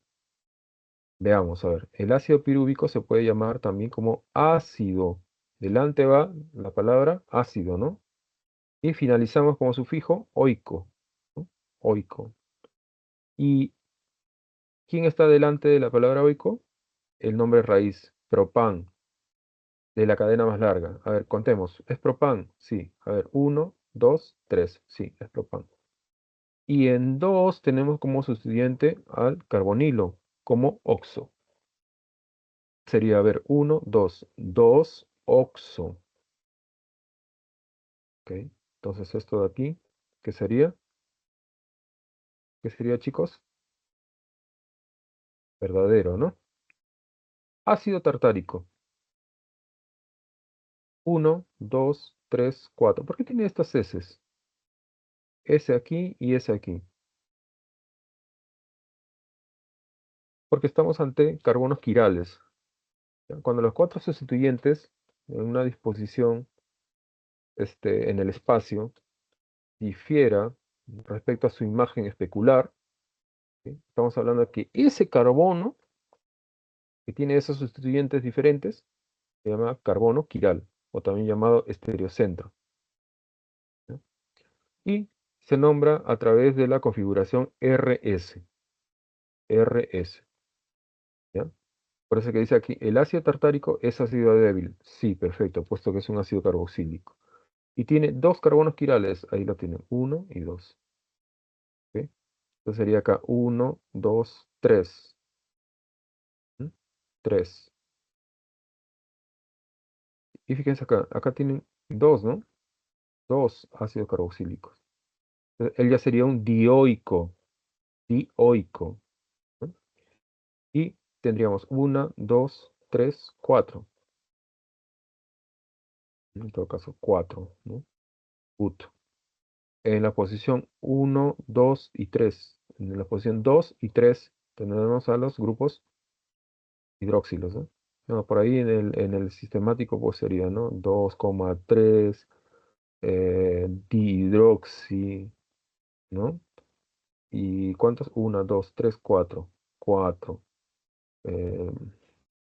Veamos, a ver, el ácido pirúvico se puede llamar también como ácido. Delante va la palabra ácido, ¿no? Y finalizamos como sufijo oico, ¿no? Oico. ¿Y quién está delante de la palabra oico? El nombre raíz, propan, de la cadena más larga. A ver, contemos. ¿Es propan? Sí. A ver, uno, dos, tres. Sí, es propan. Y en 2 tenemos como sustituyente al carbonilo, como oxo. Sería, a ver, 1, 2, 2 oxo. ¿Ok? Entonces esto de aquí, ¿qué sería? ¿Qué sería, chicos? Verdadero, ¿no? Ácido tartárico. 1, 2, 3, 4. ¿Por qué tiene estas S? S aquí y S aquí. Porque estamos ante carbonos quirales. ¿Ya? Cuando los cuatro sustituyentes en una disposición en el espacio difiera respecto a su imagen especular, ¿sí? Estamos hablando de que ese carbono que tiene esos sustituyentes diferentes se llama carbono quiral, o también llamado estereocentro, ¿ya? Y se nombra a través de la configuración RS. RS, ¿ya? Por eso que dice aquí, el ácido tartárico es ácido débil. Sí, perfecto, puesto que es un ácido carboxílico. Y tiene dos carbonos quirales, ahí lo tienen, uno y dos. ¿Ok? Entonces sería acá uno, dos, tres. 3. Y fíjense acá, acá tienen dos, ¿no? dos ácidos carboxílicos. Entonces, él ya sería un dioico, dioico, ¿no? Y tendríamos una, dos, tres, cuatro. En todo caso, cuatro, ¿no? Ut. En la posición uno, 2 y 3. En la posición 2 y 3 tenemos a los grupos hidroxilos, ¿no? No, por ahí en el sistemático pues sería, ¿no? 2,3 dihidroxi, ¿no? ¿Y cuántos? 1, 2, 3, 4. 4. eh,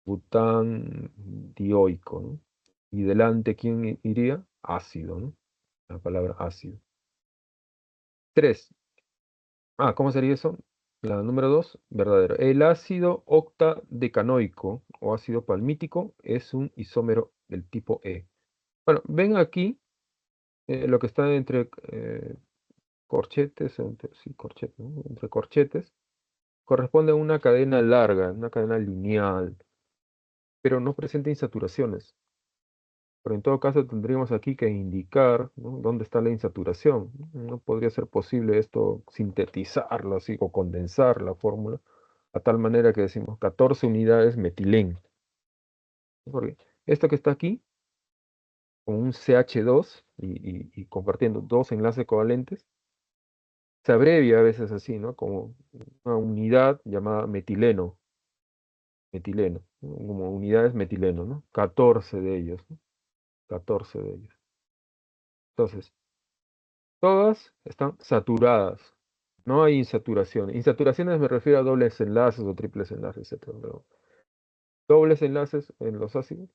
bután dioico, ¿no? Y delante, ¿quién iría? Ácido, ¿no? La palabra ácido. 3. ¿Cómo sería eso? La número 2, verdadero. El ácido octadecanoico o ácido palmítico es un isómero del tipo E. Bueno, ven aquí lo que está entre corchetes, sí, corchetes, ¿no? Entre corchetes, corresponde a una cadena larga, una cadena lineal, pero no presenta insaturaciones. Pero en todo caso tendríamos aquí que indicar, ¿no?, dónde está la insaturación. No podría ser posible esto sintetizarlo así o condensar la fórmula a tal manera que decimos 14 unidades metilén. Porque esto que está aquí, con un CH2 y compartiendo dos enlaces covalentes, se abrevia a veces así, ¿no? Como una unidad llamada metileno, metileno, ¿no? Como unidades metileno, ¿no? 14 de ellos, ¿no? 14 de ellos. Entonces, todas están saturadas. No hay insaturaciones. Insaturaciones me refiero a dobles enlaces o triples enlaces, etcétera. Pero dobles enlaces en los ácidos,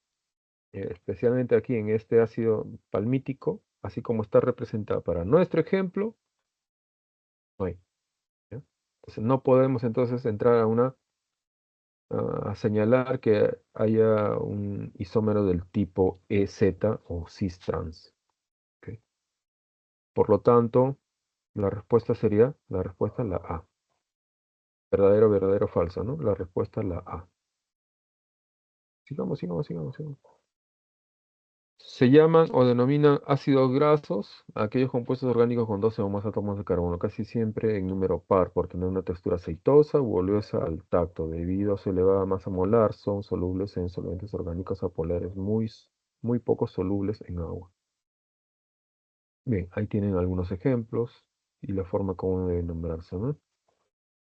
especialmente aquí en este ácido palmítico, así como está representado para nuestro ejemplo, no hay, ¿ya? Entonces no podemos entonces entrar a señalar que haya un isómero del tipo EZ o cis-trans. ¿Ok? Por lo tanto, la respuesta sería la respuesta la A. Verdadero, verdadero, falso, ¿no? La respuesta es la A. Sigamos, sigamos, sigamos, sigamos. Se llaman o denominan ácidos grasos a aquellos compuestos orgánicos con 12 o más átomos de carbono, casi siempre en número par, por tener una textura aceitosa u oleosa al tacto. Debido a su elevada masa molar, son solubles en solventes orgánicos apolares muy poco solubles en agua. Bien, ahí tienen algunos ejemplos y la forma como deben nombrarse, ¿no?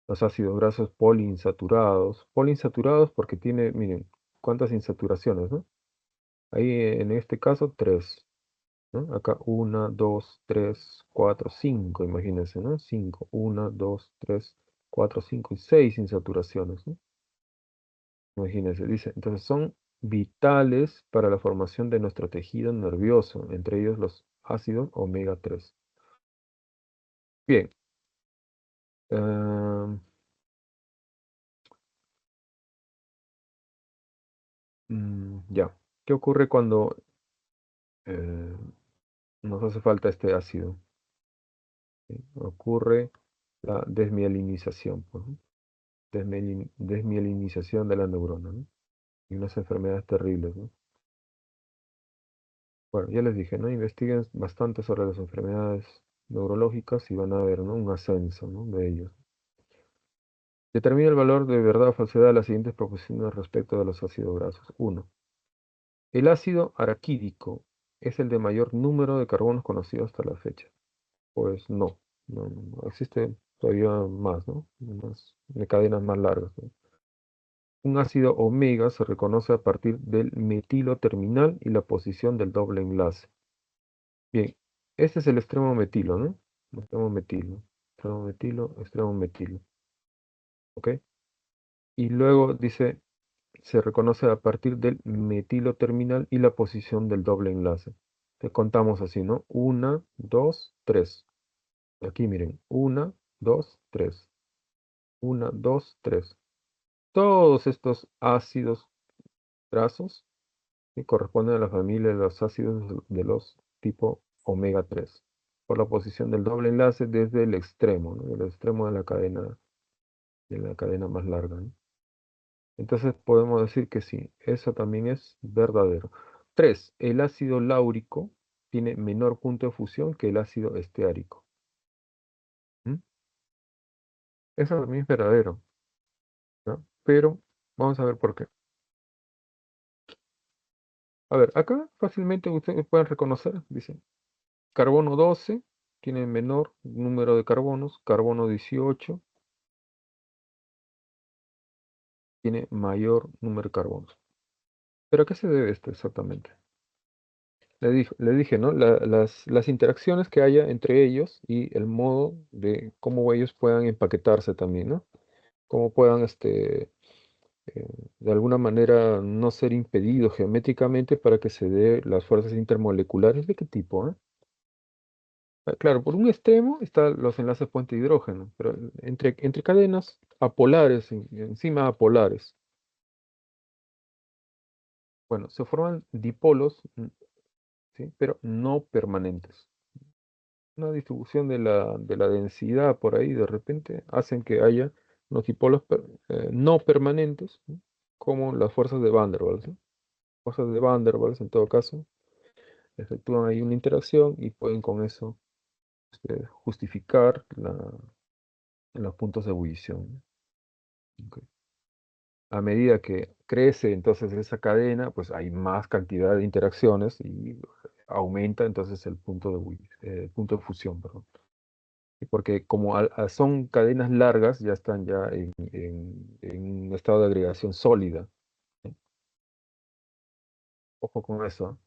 Los ácidos grasos poliinsaturados. Poliinsaturados porque tiene, miren, cuántas insaturaciones, ¿no? Ahí en este caso, 3, ¿no? Acá 1, 2, 3, 4, 5, imagínense, ¿no? 5, 1, 2, 3, 4, 5 y 6 insaturaciones, ¿no? Imagínense, dice, entonces son vitales para la formación de nuestro tejido nervioso, entre ellos los ácidos omega 3. Bien, ah, ya. ¿Qué ocurre cuando eh, nos hace falta este ácido? ¿Sí? Ocurre la desmielinización, pues, ¿no? Desmielinización de la neurona, ¿no? Y unas enfermedades terribles, ¿no? Bueno, ya les dije, ¿no? Investiguen bastante sobre las enfermedades neurológicas y van a ver, ¿no?, un ascenso, ¿no?, de ellos. Determina el valor de verdad o falsedad de las siguientes proposiciones respecto de los ácidos grasos. 1. El ácido araquídico es el de mayor número de carbonos conocidos hasta la fecha. Pues no, no existe todavía más, ¿no? De cadenas más largas, ¿no? Un ácido omega se reconoce a partir del metilo terminal y la posición del doble enlace. Bien, este es el extremo metilo, ¿no? Extremo metilo, extremo metilo, extremo metilo. ¿Ok? Y luego dice, se reconoce a partir del metilo terminal y la posición del doble enlace. Te contamos así, ¿no? 1, 2, 3. Aquí miren, 1, 2, 3. 1, 2, 3. Todos estos ácidos grasos que corresponden a la familia de los ácidos de los tipo omega 3, por la posición del doble enlace desde el extremo, ¿no? El extremo de la cadena más larga, ¿no? Entonces podemos decir que sí, eso también es verdadero. 3. El ácido láurico tiene menor punto de fusión que el ácido esteárico. ¿Mm? Eso también es verdadero, ¿no? Pero vamos a ver por qué. A ver, acá fácilmente ustedes pueden reconocer, dice, carbono 12 tiene menor número de carbonos, carbono 18 tiene mayor número de carbonos. ¿Pero a qué se debe esto exactamente? Le dije, ¿no? Las interacciones que haya entre ellos y el modo de cómo ellos puedan empaquetarse también, ¿no? Cómo puedan, eh, de alguna manera, no ser impedidos geométricamente para que se dé las fuerzas intermoleculares. ¿De qué tipo, Claro, por un extremo están los enlaces puente hidrógeno, pero entre cadenas apolares, encima apolares, bueno, se forman dipolos, ¿sí? Pero no permanentes. Una distribución de la densidad por ahí de repente hacen que haya unos dipolos no permanentes, ¿no? Como las fuerzas de Van der Waals, ¿no? Fuerzas de Van der Waals, en todo caso, efectúan ahí una interacción y pueden con eso justificar los puntos de ebullición, ¿no? Ok. A medida que crece entonces esa cadena, pues hay más cantidad de interacciones y aumenta entonces el punto de fusión, perdón. Y porque como son cadenas largas, ya están ya en un estado de agregación sólida, ¿sí? Ojo con eso, ¿ah?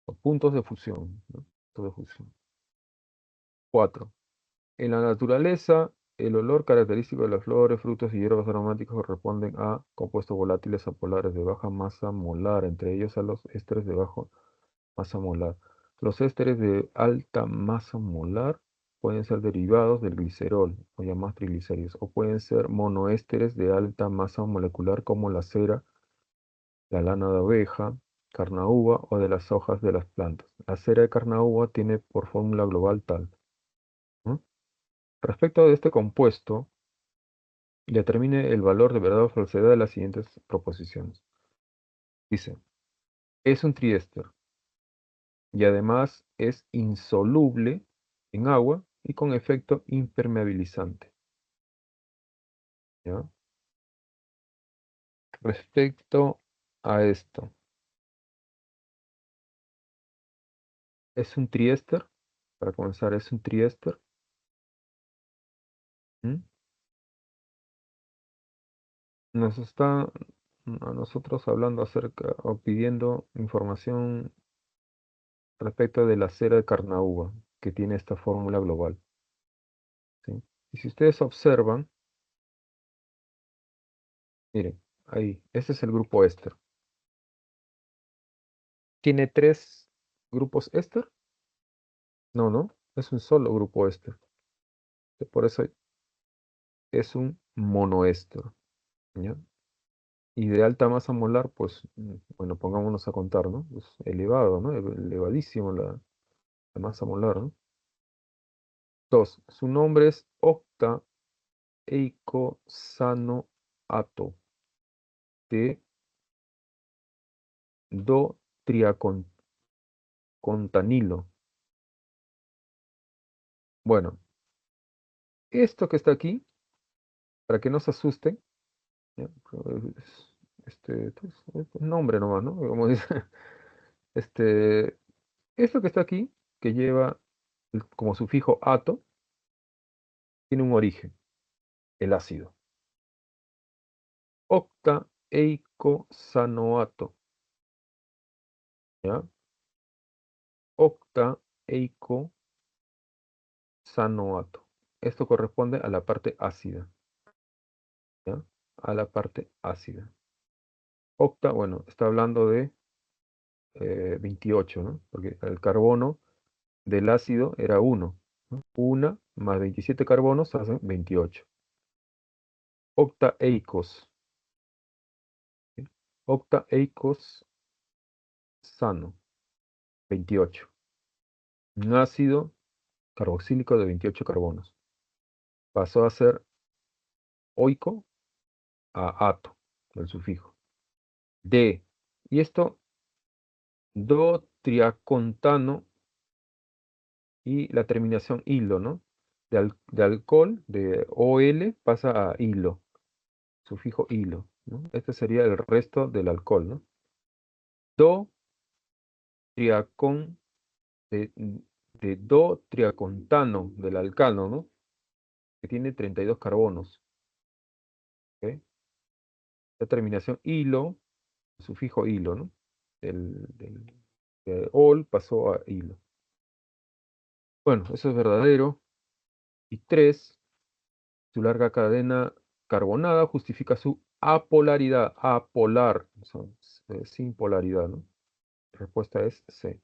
Los puntos de fusión, ¿no? Puntos de fusión. 4. En la naturaleza, el olor característico de las flores, frutos y hierbas aromáticas corresponden a compuestos volátiles apolares de baja masa molar, entre ellos a los ésteres de baja masa molar. Los ésteres de alta masa molar pueden ser derivados del glicerol, o llamados triglicéridos, o pueden ser monoésteres de alta masa molecular como la cera, la lana de abeja, carnaúba o de las hojas de las plantas. La cera de carnaúba tiene por fórmula global tal, ¿no? Respecto de este compuesto, determine el valor de verdad o falsedad de las siguientes proposiciones. Dice, es un triéster y además es insoluble en agua y con efecto impermeabilizante, ¿ya? Respecto a esto, es un triéster, para comenzar, es un triéster. ¿Mm? Nos está a nosotros hablando acerca o pidiendo información respecto de la cera de carnaúba, que tiene esta fórmula global, ¿sí? Y si ustedes observan, miren, ahí, este es el grupo éster. ¿Tiene tres grupos éster? No, no, es un solo grupo éster. Por eso es un monoéster, ¿ya? Y de alta masa molar, pues, bueno, pongámonos a contar, ¿no? Pues elevado, ¿no? Elevadísimo la masa molar, ¿no? Dos, su nombre es octaeicosanoato de dotriacontanilo. Bueno, esto que está aquí, para que no se asusten, ¿ya? Es un nombre nomás, ¿no? Como dice, este, esto que está aquí, que lleva como sufijo ato, tiene un origen, el ácido. Octaeicosanoato, ¿ya? Octaeicosanoato. Esto corresponde a la parte ácida, ¿ya? A la parte ácida. Octa, bueno, está hablando de 28, ¿no? Porque el carbono del ácido era 1, ¿no? 1 más 27 carbonos hacen 28. Octaeicos, ¿sí? Octaeicos sano, 28. Un ácido carboxílico de 28 carbonos. Pasó a ser oico a ato, el sufijo. D. Y esto, dotriacontano, y la terminación hilo, ¿no? De alcohol, de OL, pasa a hilo, sufijo hilo, ¿no? Este sería el resto del alcohol, ¿no? Do, triacón, de, de do triacontano del alcano, ¿no? Que tiene 32 carbonos, ¿ok? La terminación hilo, sufijo hilo, ¿no? De ol pasó a hilo. Bueno, eso es verdadero. Y 3, su larga cadena carbonada justifica su apolaridad, apolar, sin polaridad, ¿no? La respuesta es C.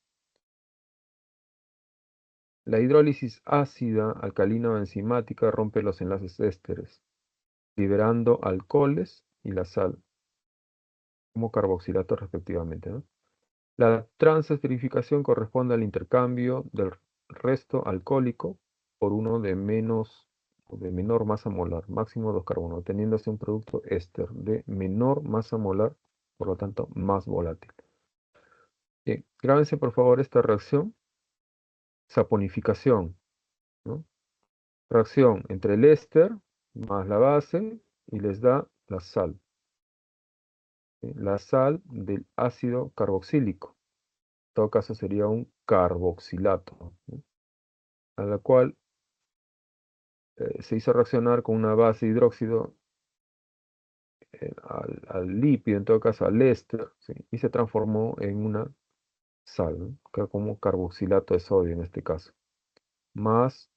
La hidrólisis ácida, alcalina o enzimática rompe los enlaces ésteres, liberando alcoholes y la sal como carboxilatos respectivamente, ¿no? La transesterificación corresponde al intercambio del resto alcohólico por uno de menos o de menor masa molar, máximo 2 carbonos, obteniéndose un producto éster de menor masa molar, por lo tanto más volátil. Bien, grábense por favor esta reacción, saponificación, ¿no? Reacción entre el éster más la base y les da la sal. ¿Sí? La sal del ácido carboxílico. En todo caso sería un carboxilato, ¿no? A la cual se hizo reaccionar con una base de hidróxido al lípido, en todo caso al éster, ¿sí? Y se transformó en una sal, ¿no? Como carboxilato de sodio en este caso, más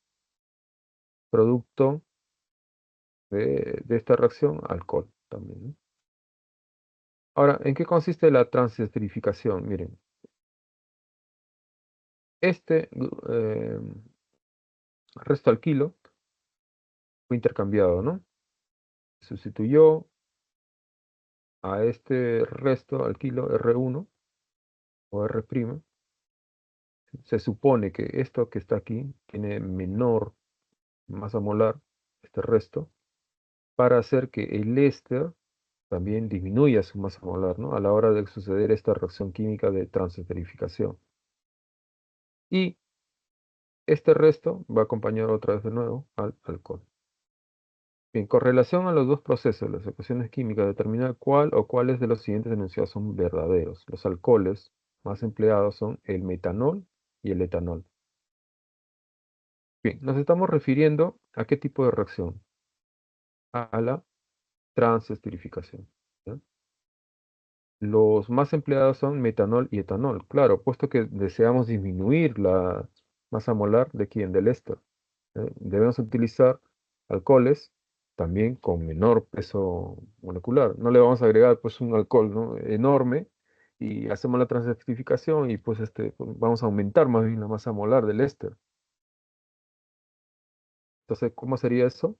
producto de esta reacción, alcohol también, ¿no? Ahora, ¿en qué consiste la transesterificación? Miren, este resto alquilo fue intercambiado, ¿no? Sustituyó a este resto alquilo R1 o R'. Se supone que esto que está aquí tiene menor masa molar, este resto, para hacer que el éster también disminuya su masa molar, ¿no? A la hora de suceder esta reacción química de transesterificación. Y este resto va acompañado otra vez de nuevo al alcohol. Bien, con relación a los dos procesos, las ecuaciones químicas, determinar cuál o cuáles de los siguientes enunciados son verdaderos. Los alcoholes más empleados son el metanol y el etanol. Bien, nos estamos refiriendo a qué tipo de reacción. A la transesterificación, ¿ya? Los más empleados son metanol y etanol. Claro, puesto que deseamos disminuir la masa molar de quién, del éster, debemos utilizar alcoholes también con menor peso molecular. No le vamos a agregar pues un alcohol, ¿no?, enorme y hacemos la transesterificación y pues pues, vamos a aumentar más bien la masa molar del éster. Entonces, ¿cómo sería eso?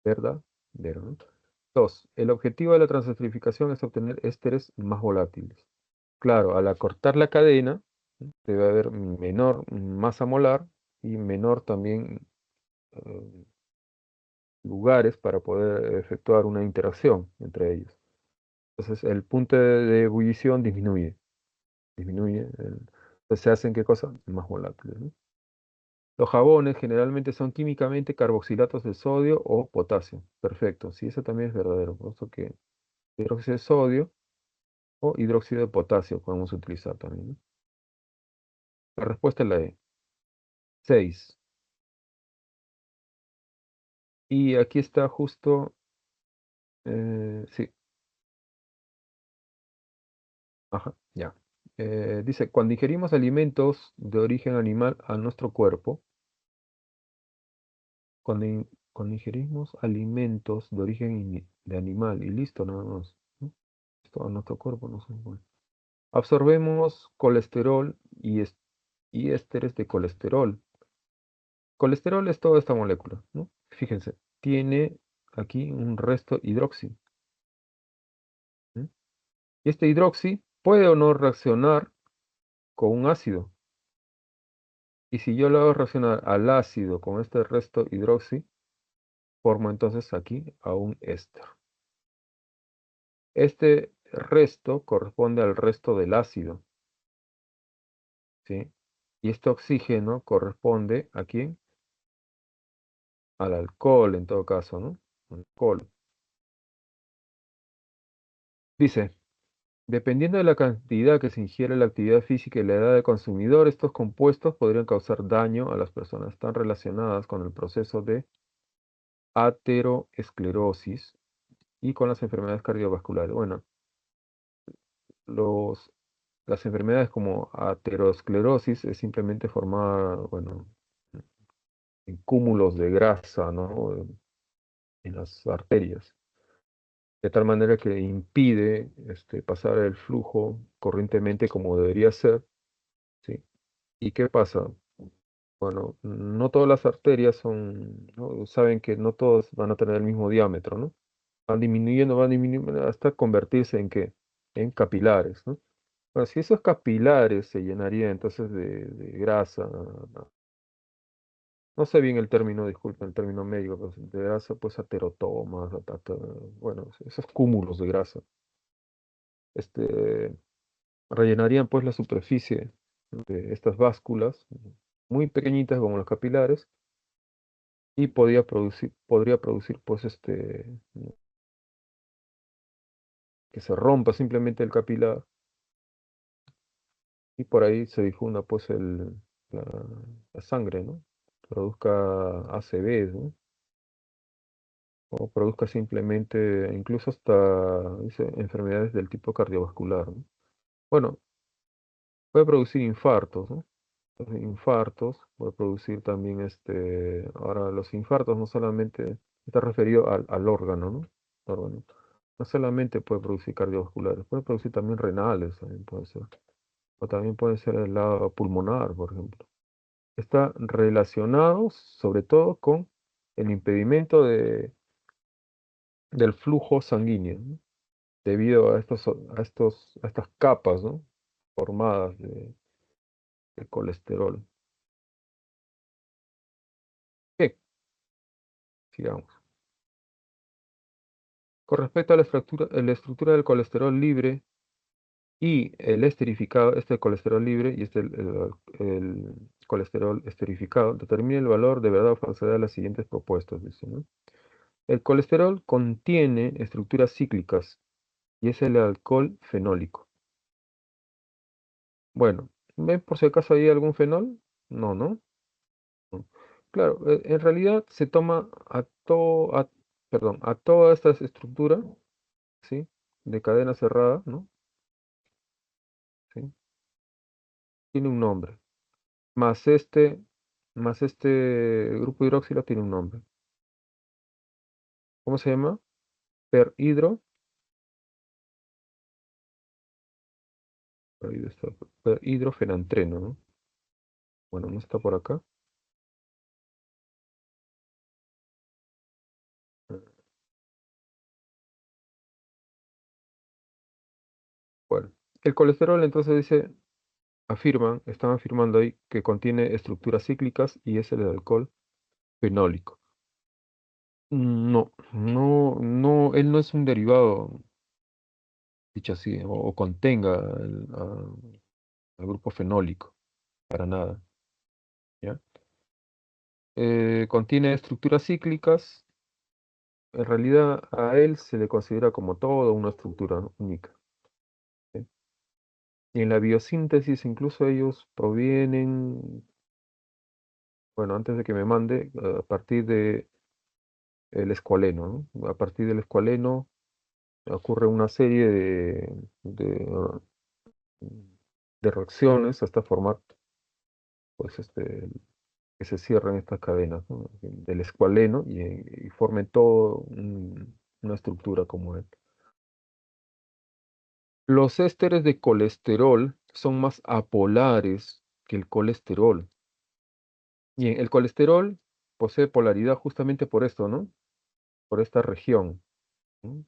Verdadero, ¿no? 2. El objetivo de la transesterificación es obtener ésteres más volátiles. Claro, al acortar la cadena, debe haber menor masa molar y menor también eh, lugares para poder efectuar una interacción entre ellos. Entonces, el punto de ebullición disminuye. Entonces, se hacen, ¿qué cosa? Más volátiles, ¿no? Los jabones generalmente son químicamente carboxilatos de sodio o potasio. Perfecto, sí, eso también es verdadero. Por eso que hidróxido de sodio o hidróxido de potasio podemos utilizar también, ¿no? La respuesta es la E. 6. Y aquí está justo, sí, ajá, ya. Dice, cuando ingerimos alimentos de origen animal a nuestro cuerpo, cuando ingerimos alimentos de origen de animal, y listo, nada más, ¿no? Esto a nuestro cuerpo no se bueno. Absorbemos colesterol y ésteres de colesterol. Colesterol es toda esta molécula, ¿no? Fíjense, tiene aquí un resto hidroxi, ¿eh? Y este hidroxi puede o no reaccionar con un ácido. Y si yo lo hago reaccionar al ácido con este resto hidroxi, formo entonces aquí a un éster. Este resto corresponde al resto del ácido, ¿sí? Y este oxígeno corresponde ¿a quién? Al alcohol en todo caso, ¿no? Alcohol. Dice, dependiendo de la cantidad que se ingiere la actividad física y la edad del consumidor, estos compuestos podrían causar daño a las personas. Están relacionadas con el proceso de ateroesclerosis y con las enfermedades cardiovasculares. Bueno, los, las enfermedades como aterosclerosis es simplemente formar, bueno, en cúmulos de grasa, ¿no? En las arterias, de tal manera que impide pasar el flujo corrientemente como debería ser, ¿sí? ¿Y qué pasa? Bueno, no todas las arterias son, ¿no? Saben que no todas van a tener el mismo diámetro, ¿no? Van disminuyendo hasta convertirse en qué? En capilares, ¿no? Bueno, si esos capilares se llenarían entonces de grasa, no sé bien el término, disculpen, el término médico, pues, de grasa, pues aterotomas, bueno, esos cúmulos de grasa, este, rellenarían pues la superficie de estas básculas, muy pequeñitas como los capilares, y podría producir pues que se rompa simplemente el capilar y por ahí se difunda pues la, la sangre, ¿no? Produzca ACV, ¿no? O produzca simplemente, incluso hasta, dice, enfermedades del tipo cardiovascular, ¿no? Bueno, puede producir infartos, ¿no? Infartos, puede producir también ahora los infartos no solamente está referido al órgano, ¿no? Órgano. No solamente puede producir cardiovasculares, puede producir también renales, también puede ser. O también puede ser el lado pulmonar, por ejemplo. Está relacionado sobre todo con el impedimento del flujo sanguíneo, ¿no? Debido a estas capas, ¿no? Formadas de colesterol. ¿Qué? Sigamos. Con respecto a la estructura del colesterol libre y el esterificado, este colesterol libre y el colesterol esterificado, determina el valor de verdad o falsedad de las siguientes propuestas, dice, ¿no? El colesterol contiene estructuras cíclicas y es el alcohol fenólico. Bueno, ¿ven por si acaso hay algún fenol? No, ¿no? No. Claro, en realidad se toma perdón, a toda esta estructura, ¿sí? De cadena cerrada, ¿no? ¿Sí? Tiene un nombre. Más más este grupo hidroxilo tiene un nombre. ¿Cómo se llama? Perhidro, ahí está, perhidrofenantreno, ¿no? Bueno, no está por acá. Bueno, el colesterol entonces están afirmando ahí que contiene estructuras cíclicas y es el alcohol fenólico. No, no, no, él no es un derivado, dicho así, o contenga al grupo fenólico, para nada, ¿ya? Contiene estructuras cíclicas, en realidad a él se le considera como todo una estructura, ¿no? Única, ¿sí? Y en la biosíntesis incluso ellos provienen, bueno, antes de que me mande, a partir de el escualeno, ¿no? A partir del escualeno ocurre una serie de reacciones hasta formar, pues, que se cierren estas cadenas, ¿no? Del escualeno y formen todo una estructura como él. Los ésteres de colesterol son más apolares que el colesterol. Y el colesterol posee polaridad justamente por esto, ¿no? Por esta región, ¿no?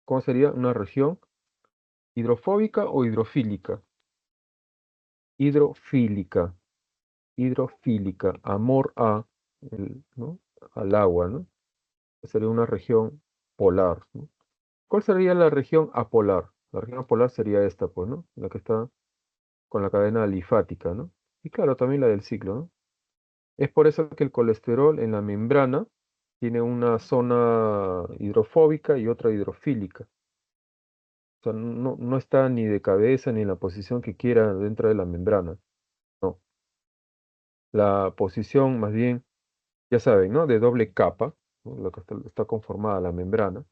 ¿Cómo sería una región? ¿Hidrofóbica o hidrofílica? Hidrofílica, hidrofílica, amor ¿no? Al agua, ¿no? Sería una región polar, ¿no? ¿Cuál sería la región apolar? La región apolar sería esta, pues, ¿no? La que está con la cadena alifática, ¿no? Y claro, también la del ciclo, ¿no? Es por eso que el colesterol en la membrana tiene una zona hidrofóbica y otra hidrofílica. O sea, no está ni de cabeza ni en la posición que quiera dentro de la membrana. No. La posición, más bien, ya saben, ¿no? De doble capa, ¿no? Lo que está conformada la membrana.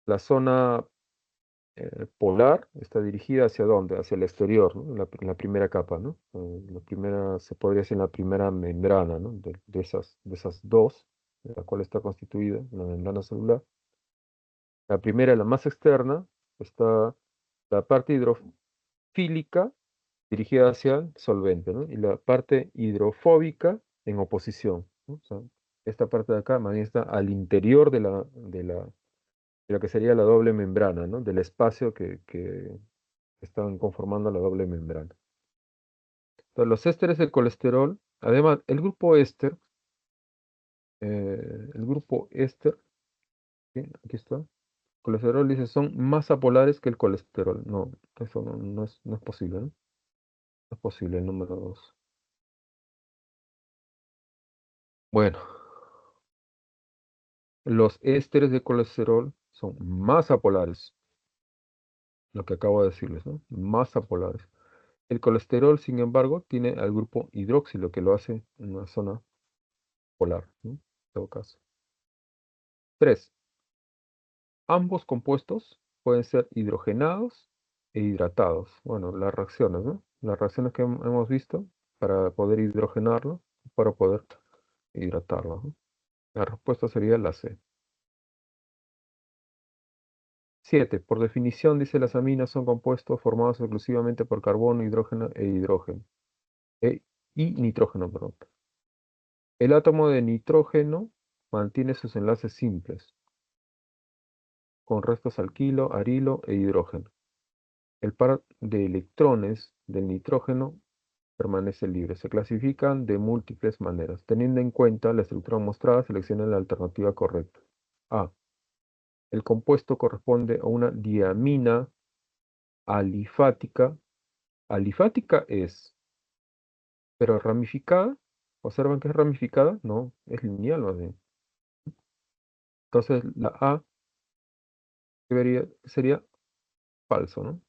La zona polar está dirigida hacia dónde? Hacia el exterior, ¿no? La primera capa, ¿no? La primera, se podría decir la primera membrana, ¿no? De esas dos, de la cual está constituida la membrana celular. La primera, la más externa, está la parte hidrofílica dirigida hacia el solvente, ¿no? Y la parte hidrofóbica en oposición, ¿no? O sea, esta parte de acá más bien está al interior de lo que sería la doble membrana, ¿no? Del espacio que están conformando la doble membrana. Entonces, los ésteres del colesterol, además, el grupo éster, ¿sí? Aquí está, colesterol dice, son más apolares que el colesterol. No, eso no es posible, ¿no? No es posible el número 2. Bueno, los ésteres de colesterol son más apolares, lo que acabo de decirles, ¿no? Más apolares. El colesterol, sin embargo, tiene al grupo hidroxilo, que lo hace en una zona polar, ¿no? En todo caso. 3. Ambos compuestos pueden ser hidrogenados e hidratados. Bueno, las reacciones, ¿no? Las reacciones que hemos visto para poder hidrogenarlo, para poder hidratarlo, ¿no? La respuesta sería la C. 7. Por definición, dice, las aminas son compuestos formados exclusivamente por carbono, hidrógeno e hidrógeno. Y nitrógeno, perdón. El átomo de nitrógeno mantiene sus enlaces simples, con restos alquilo, arilo e hidrógeno. El par de electrones del nitrógeno permanece libre. Se clasifican de múltiples maneras. Teniendo en cuenta la estructura mostrada, seleccione la alternativa correcta. A. El compuesto corresponde a una diamina alifática. Alifática es, pero ramificada. ¿Observan que es ramificada? No, es lineal más bien. Entonces la A sería falso, ¿no?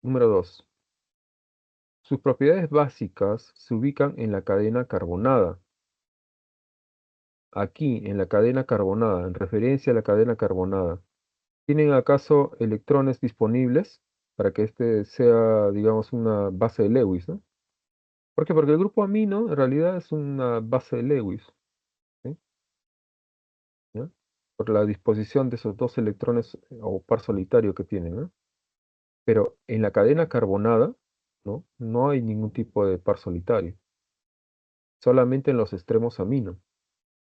Número 2. Sus propiedades básicas se ubican en la cadena carbonada. Aquí, en la cadena carbonada, en referencia a la cadena carbonada, ¿tienen acaso electrones disponibles para que este sea, digamos, una base de Lewis, ¿no? ¿Por qué? Porque el grupo amino en realidad es una base de Lewis, ¿sí? ¿Ya? Por la disposición de esos dos electrones o par solitario que tienen, ¿no? Pero en la cadena carbonada, ¿no? No hay ningún tipo de par solitario, solamente en los extremos amino,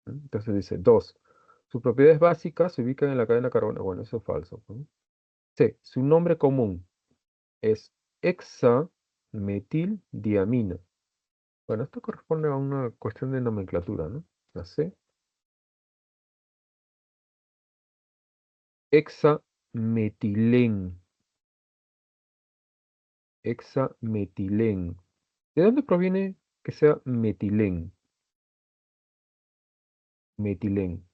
¿no? Entonces dice 2. Sus propiedades básicas se ubican en la cadena carbonada. Bueno, eso es falso, ¿no? C. Su nombre común es hexametildiamina. Bueno, esto corresponde a una cuestión de nomenclatura, ¿no? La C. Hexametilén. Hexametilén. ¿De dónde proviene que sea metilén? Metilén.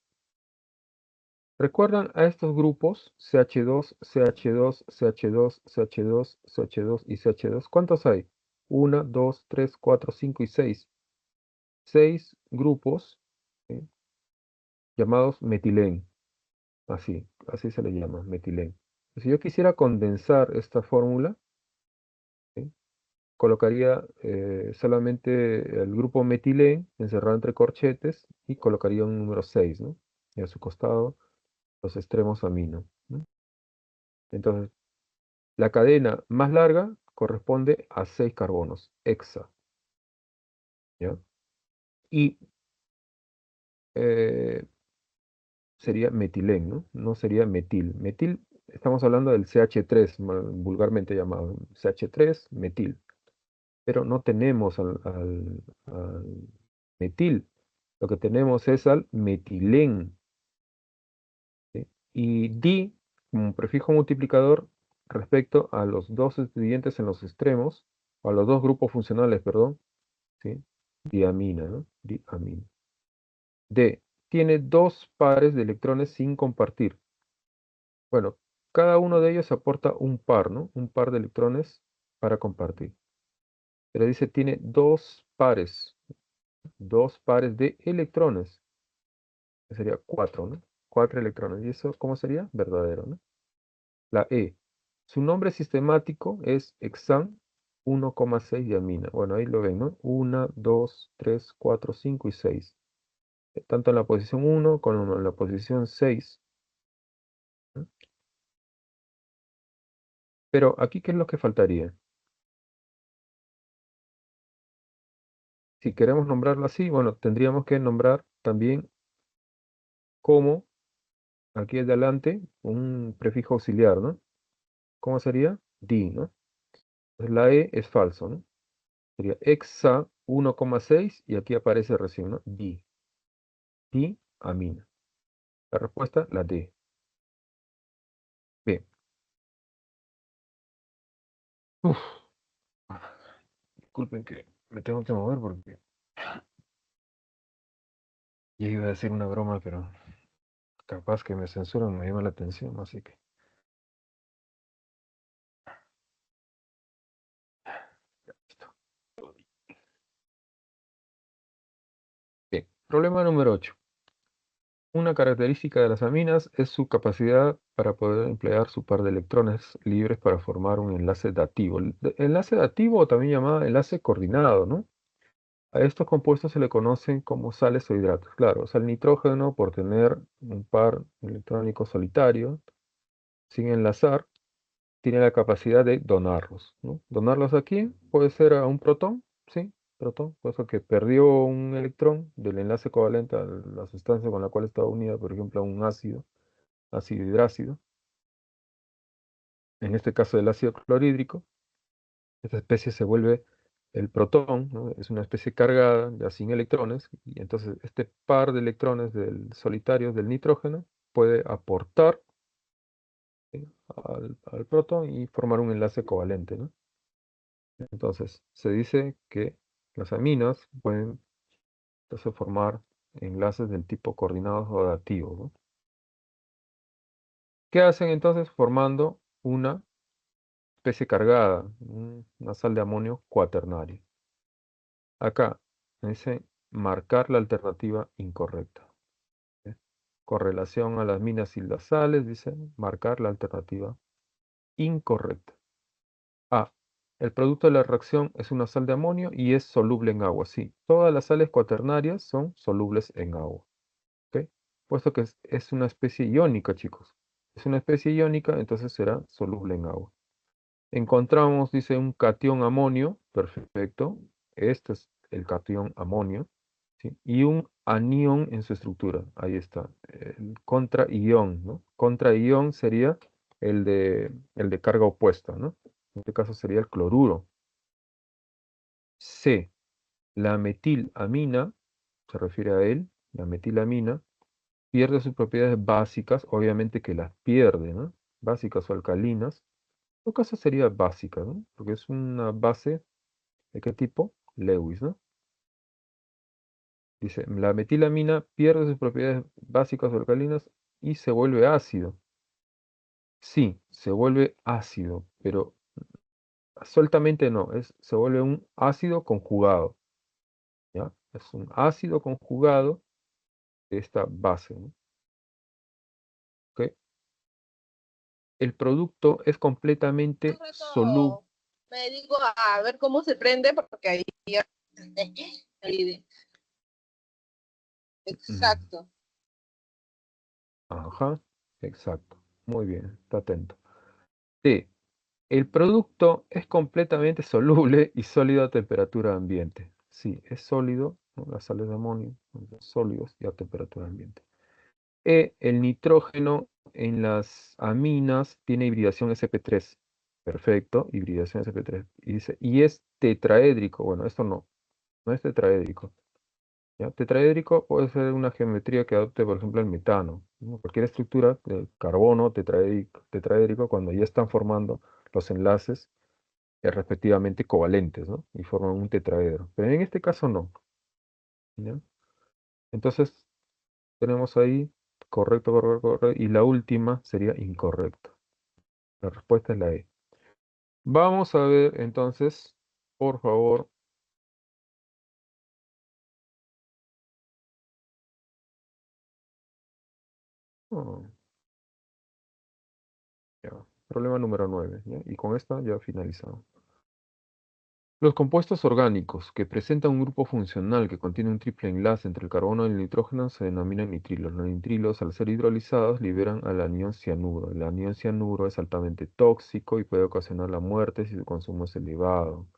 ¿Recuerdan a estos grupos? CH2, CH2, CH2, CH2, CH2 y CH2. ¿Cuántos hay? 1, 2, 3, 4, 5 y 6. 6 grupos, ¿sí? Llamados metilén. Así se le llama, metilén. Si yo quisiera condensar esta fórmula, ¿sí? Colocaría solamente el grupo metilén encerrado entre corchetes y colocaría un número 6, ¿no? Y a su costado los extremos amino, ¿no? Entonces, la cadena más larga corresponde a 6 carbonos, hexa, ¿ya? Y eh, sería metilén, ¿no? No sería metil. Metil, estamos hablando del CH3, vulgarmente llamado CH3, metil. Pero no tenemos al metil. Lo que tenemos es al metilén, ¿sí? Y di como prefijo multiplicador respecto a los dos estudiantes en los extremos, o a los dos grupos funcionales, perdón, ¿sí? Diamina, ¿no? Diamina. D, tiene dos pares de electrones sin compartir. Bueno, cada uno de ellos aporta un par, ¿no? Un par de electrones para compartir. Pero dice, tiene dos pares de electrones. Que sería cuatro, ¿no? Cuatro electrones. ¿Y eso cómo sería? Verdadero, ¿no? La E. Su nombre sistemático es hexan 1,6 diamina. Bueno, ahí lo ven, ¿no? 1, 2, 3, 4, 5 y 6. Tanto en la posición 1 como en la posición 6. ¿No? Pero aquí, ¿qué es lo que faltaría? Si queremos nombrarlo así, bueno, tendríamos que nombrar también como, aquí adelante, un prefijo auxiliar, ¿no? ¿Cómo sería? Di, ¿no? Entonces la E es falso, ¿no? Sería hexa 1,6 y aquí aparece recién, ¿no? Diamina. La respuesta, la D. Bien. Uf, disculpen que me tengo que mover porque ya iba a decir una broma, pero capaz que me censuran, me llama la atención, así que listo. Bien. Problema número 8. Una característica de las aminas es su capacidad para poder emplear su par de electrones libres para formar un enlace dativo. Enlace dativo o también llamado enlace coordinado, ¿no? A estos compuestos se le conocen como sales o hidratos. Claro, o sea, el nitrógeno, por tener un par electrónico solitario, sin enlazar, tiene la capacidad de donarlos, ¿no? ¿Donarlos a quién? Puede ser a un protón, ¿sí? Protón, por eso que perdió un electrón del enlace covalente a la sustancia con la cual estaba unida, por ejemplo, a un ácido, ácido hidrácido, en este caso del ácido clorhídrico. Esta especie se vuelve el protón, ¿no? Es una especie cargada, ya sin electrones, y entonces este par de electrones solitarios del nitrógeno puede aportar, ¿sí? al protón y formar un enlace covalente, ¿no? Entonces, se dice que las aminas pueden entonces formar enlaces del tipo coordinados o dativos, ¿no? ¿Qué hacen entonces? Formando una especie cargada, una sal de amonio cuaternario. Acá me dice marcar la alternativa incorrecta. ¿Sí? Con relación a las minas y las sales, dice marcar la alternativa incorrecta. A. El producto de la reacción es una sal de amonio y es soluble en agua. Sí, todas las sales cuaternarias son solubles en agua. ¿Ok? Puesto que es una especie iónica, chicos. Es una especie iónica, entonces será soluble en agua. Encontramos, dice, un catión amonio. Perfecto. Este es el catión amonio. ¿Sí? Y un anión en su estructura. Ahí está. El contraión, ¿no? Contraión sería el de carga opuesta, ¿no? En este caso sería el cloruro. C. La metilamina, se refiere a él, la metilamina, pierde sus propiedades básicas, obviamente que las pierde, ¿no? Básicas o alcalinas. En todo caso sería básica, ¿no? Porque es una base, ¿de qué tipo? Lewis, ¿no? Dice, la metilamina pierde sus propiedades básicas o alcalinas y se vuelve ácido. Sí, se vuelve ácido, pero sueltamente no, se vuelve un ácido conjugado, ¿ya? Es un ácido conjugado de esta base, ¿no? ¿Ok? El producto es completamente soluble. Rato me dedico a ver cómo se prende porque ahí ya exacto. Ajá, exacto. Muy bien, está atento. D. El producto es completamente soluble y sólido a temperatura ambiente. Sí, es sólido, ¿no? Las sales de amonio son sólidos y a temperatura ambiente. E. El nitrógeno en las aminas tiene hibridación sp3. Perfecto, hibridación sp3. Y dice, y es tetraédrico. Bueno, esto no es tetraédrico. ¿Ya? Tetraédrico puede ser una geometría que adopte, por ejemplo, el metano, ¿no? Cualquier estructura de carbono tetraédrico, cuando ya están formando los enlaces, respectivamente covalentes, ¿no? Y forman un tetraedro. Pero en este caso no, ¿ya? Entonces, tenemos ahí correcto, correcto, correcto, y la última sería incorrecta. La respuesta es la E. Vamos a ver entonces, por favor. Oh, ya. Problema número 9, ¿ya? Y con esta ya finalizamos. Los compuestos orgánicos que presentan un grupo funcional que contiene un triple enlace entre el carbono y el nitrógeno se denominan nitrilos. Los nitrilos, al ser hidrolizados, liberan al anión cianuro. El anión cianuro es altamente tóxico y puede ocasionar la muerte si su consumo es elevado.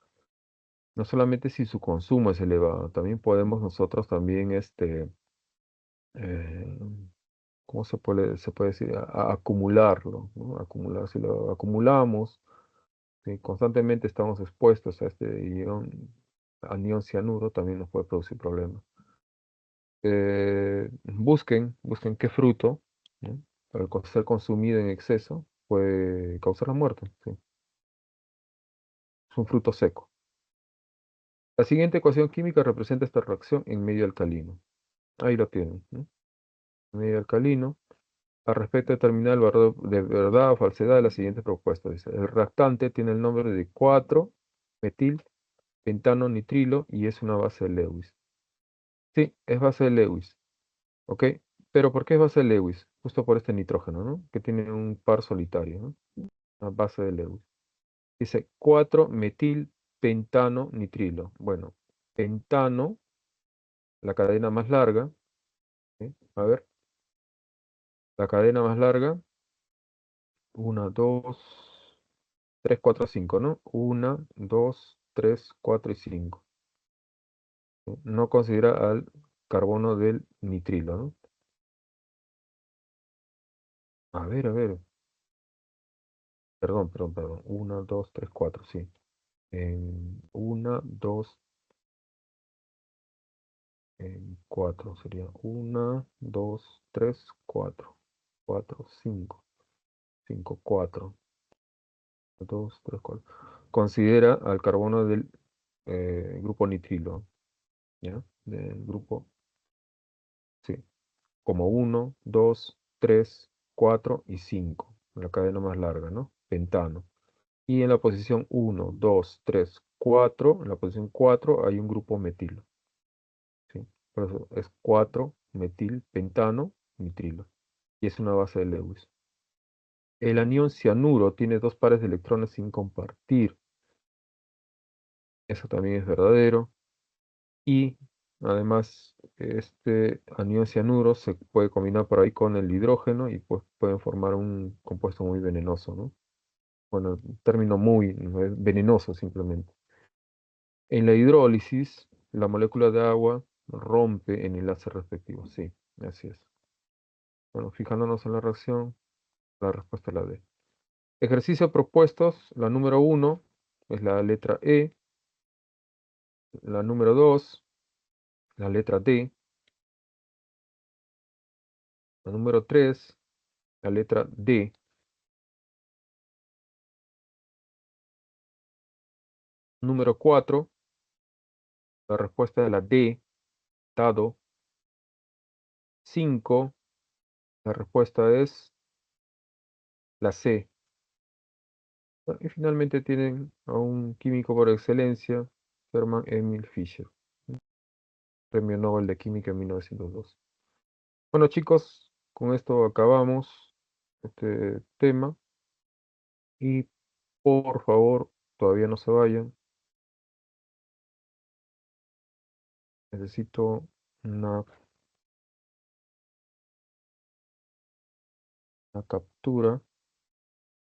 No solamente si su consumo es elevado, también podemos nosotros también, eh, ¿cómo se puede decir? Acumularlo, ¿no? Acumular, si lo acumulamos, si constantemente estamos expuestos a este anión cianuro, también nos puede producir problemas. Busquen qué fruto, ¿no? Al ser consumido en exceso, puede causar la muerte, sí. Es un fruto seco. La siguiente ecuación química representa esta reacción en medio alcalino. Ahí lo tienen, ¿no? Medio alcalino. Al respecto, determinar el valor de verdad o falsedad de la siguiente propuesta. Dice, el reactante tiene el nombre de 4-metil pentano nitrilo y es una base de Lewis. Sí, es base de Lewis, ¿ok? Pero ¿por qué es base de Lewis? Justo por este nitrógeno, ¿no? Que tiene un par solitario, ¿no? Una base de Lewis. Dice 4-metil pentano nitrilo. Bueno, pentano, la cadena más larga, ¿sí? A ver, la cadena más larga, 1, 2, 3, 4, 5, ¿no? 1, 2, 3, 4 y 5. No considera al carbono del nitrilo, ¿no? A ver. Perdón. 1, 2, 3, 4, sí. 1, 2, 4 sería 1, 2, 3, 4. 4, 5. 5, 4. 2, 3, 4. Considera al carbono del grupo nitrilo, ¿ya? Del grupo, sí. Como 1, 2, 3, 4 y 5. La cadena más larga, ¿no? Pentano. Y en la posición 1, 2, 3, 4, en la posición 4 hay un grupo metilo, ¿sí? Por eso es 4-metil pentano nitrilo. Y es una base de Lewis. El anión cianuro tiene dos pares de electrones sin compartir. Eso también es verdadero. Y además, este anión cianuro se puede combinar por ahí con el hidrógeno y pues pueden formar un compuesto muy venenoso, ¿no? Bueno, un término muy venenoso simplemente. En la hidrólisis, la molécula de agua rompe en enlace respectivo. Sí, así es. Bueno, fijándonos en la reacción, la respuesta es la D. Ejercicio propuestos, la número 1 es la letra E, la número 2, la letra D, la número 3, la letra D, número 4, la respuesta de la D, dado. 5, la respuesta es la C. Y finalmente tienen a un químico por excelencia, Hermann Emil Fischer, Premio Nobel de Química en 1902. Bueno, chicos, con esto acabamos este tema y por favor, todavía no se vayan. Necesito una captura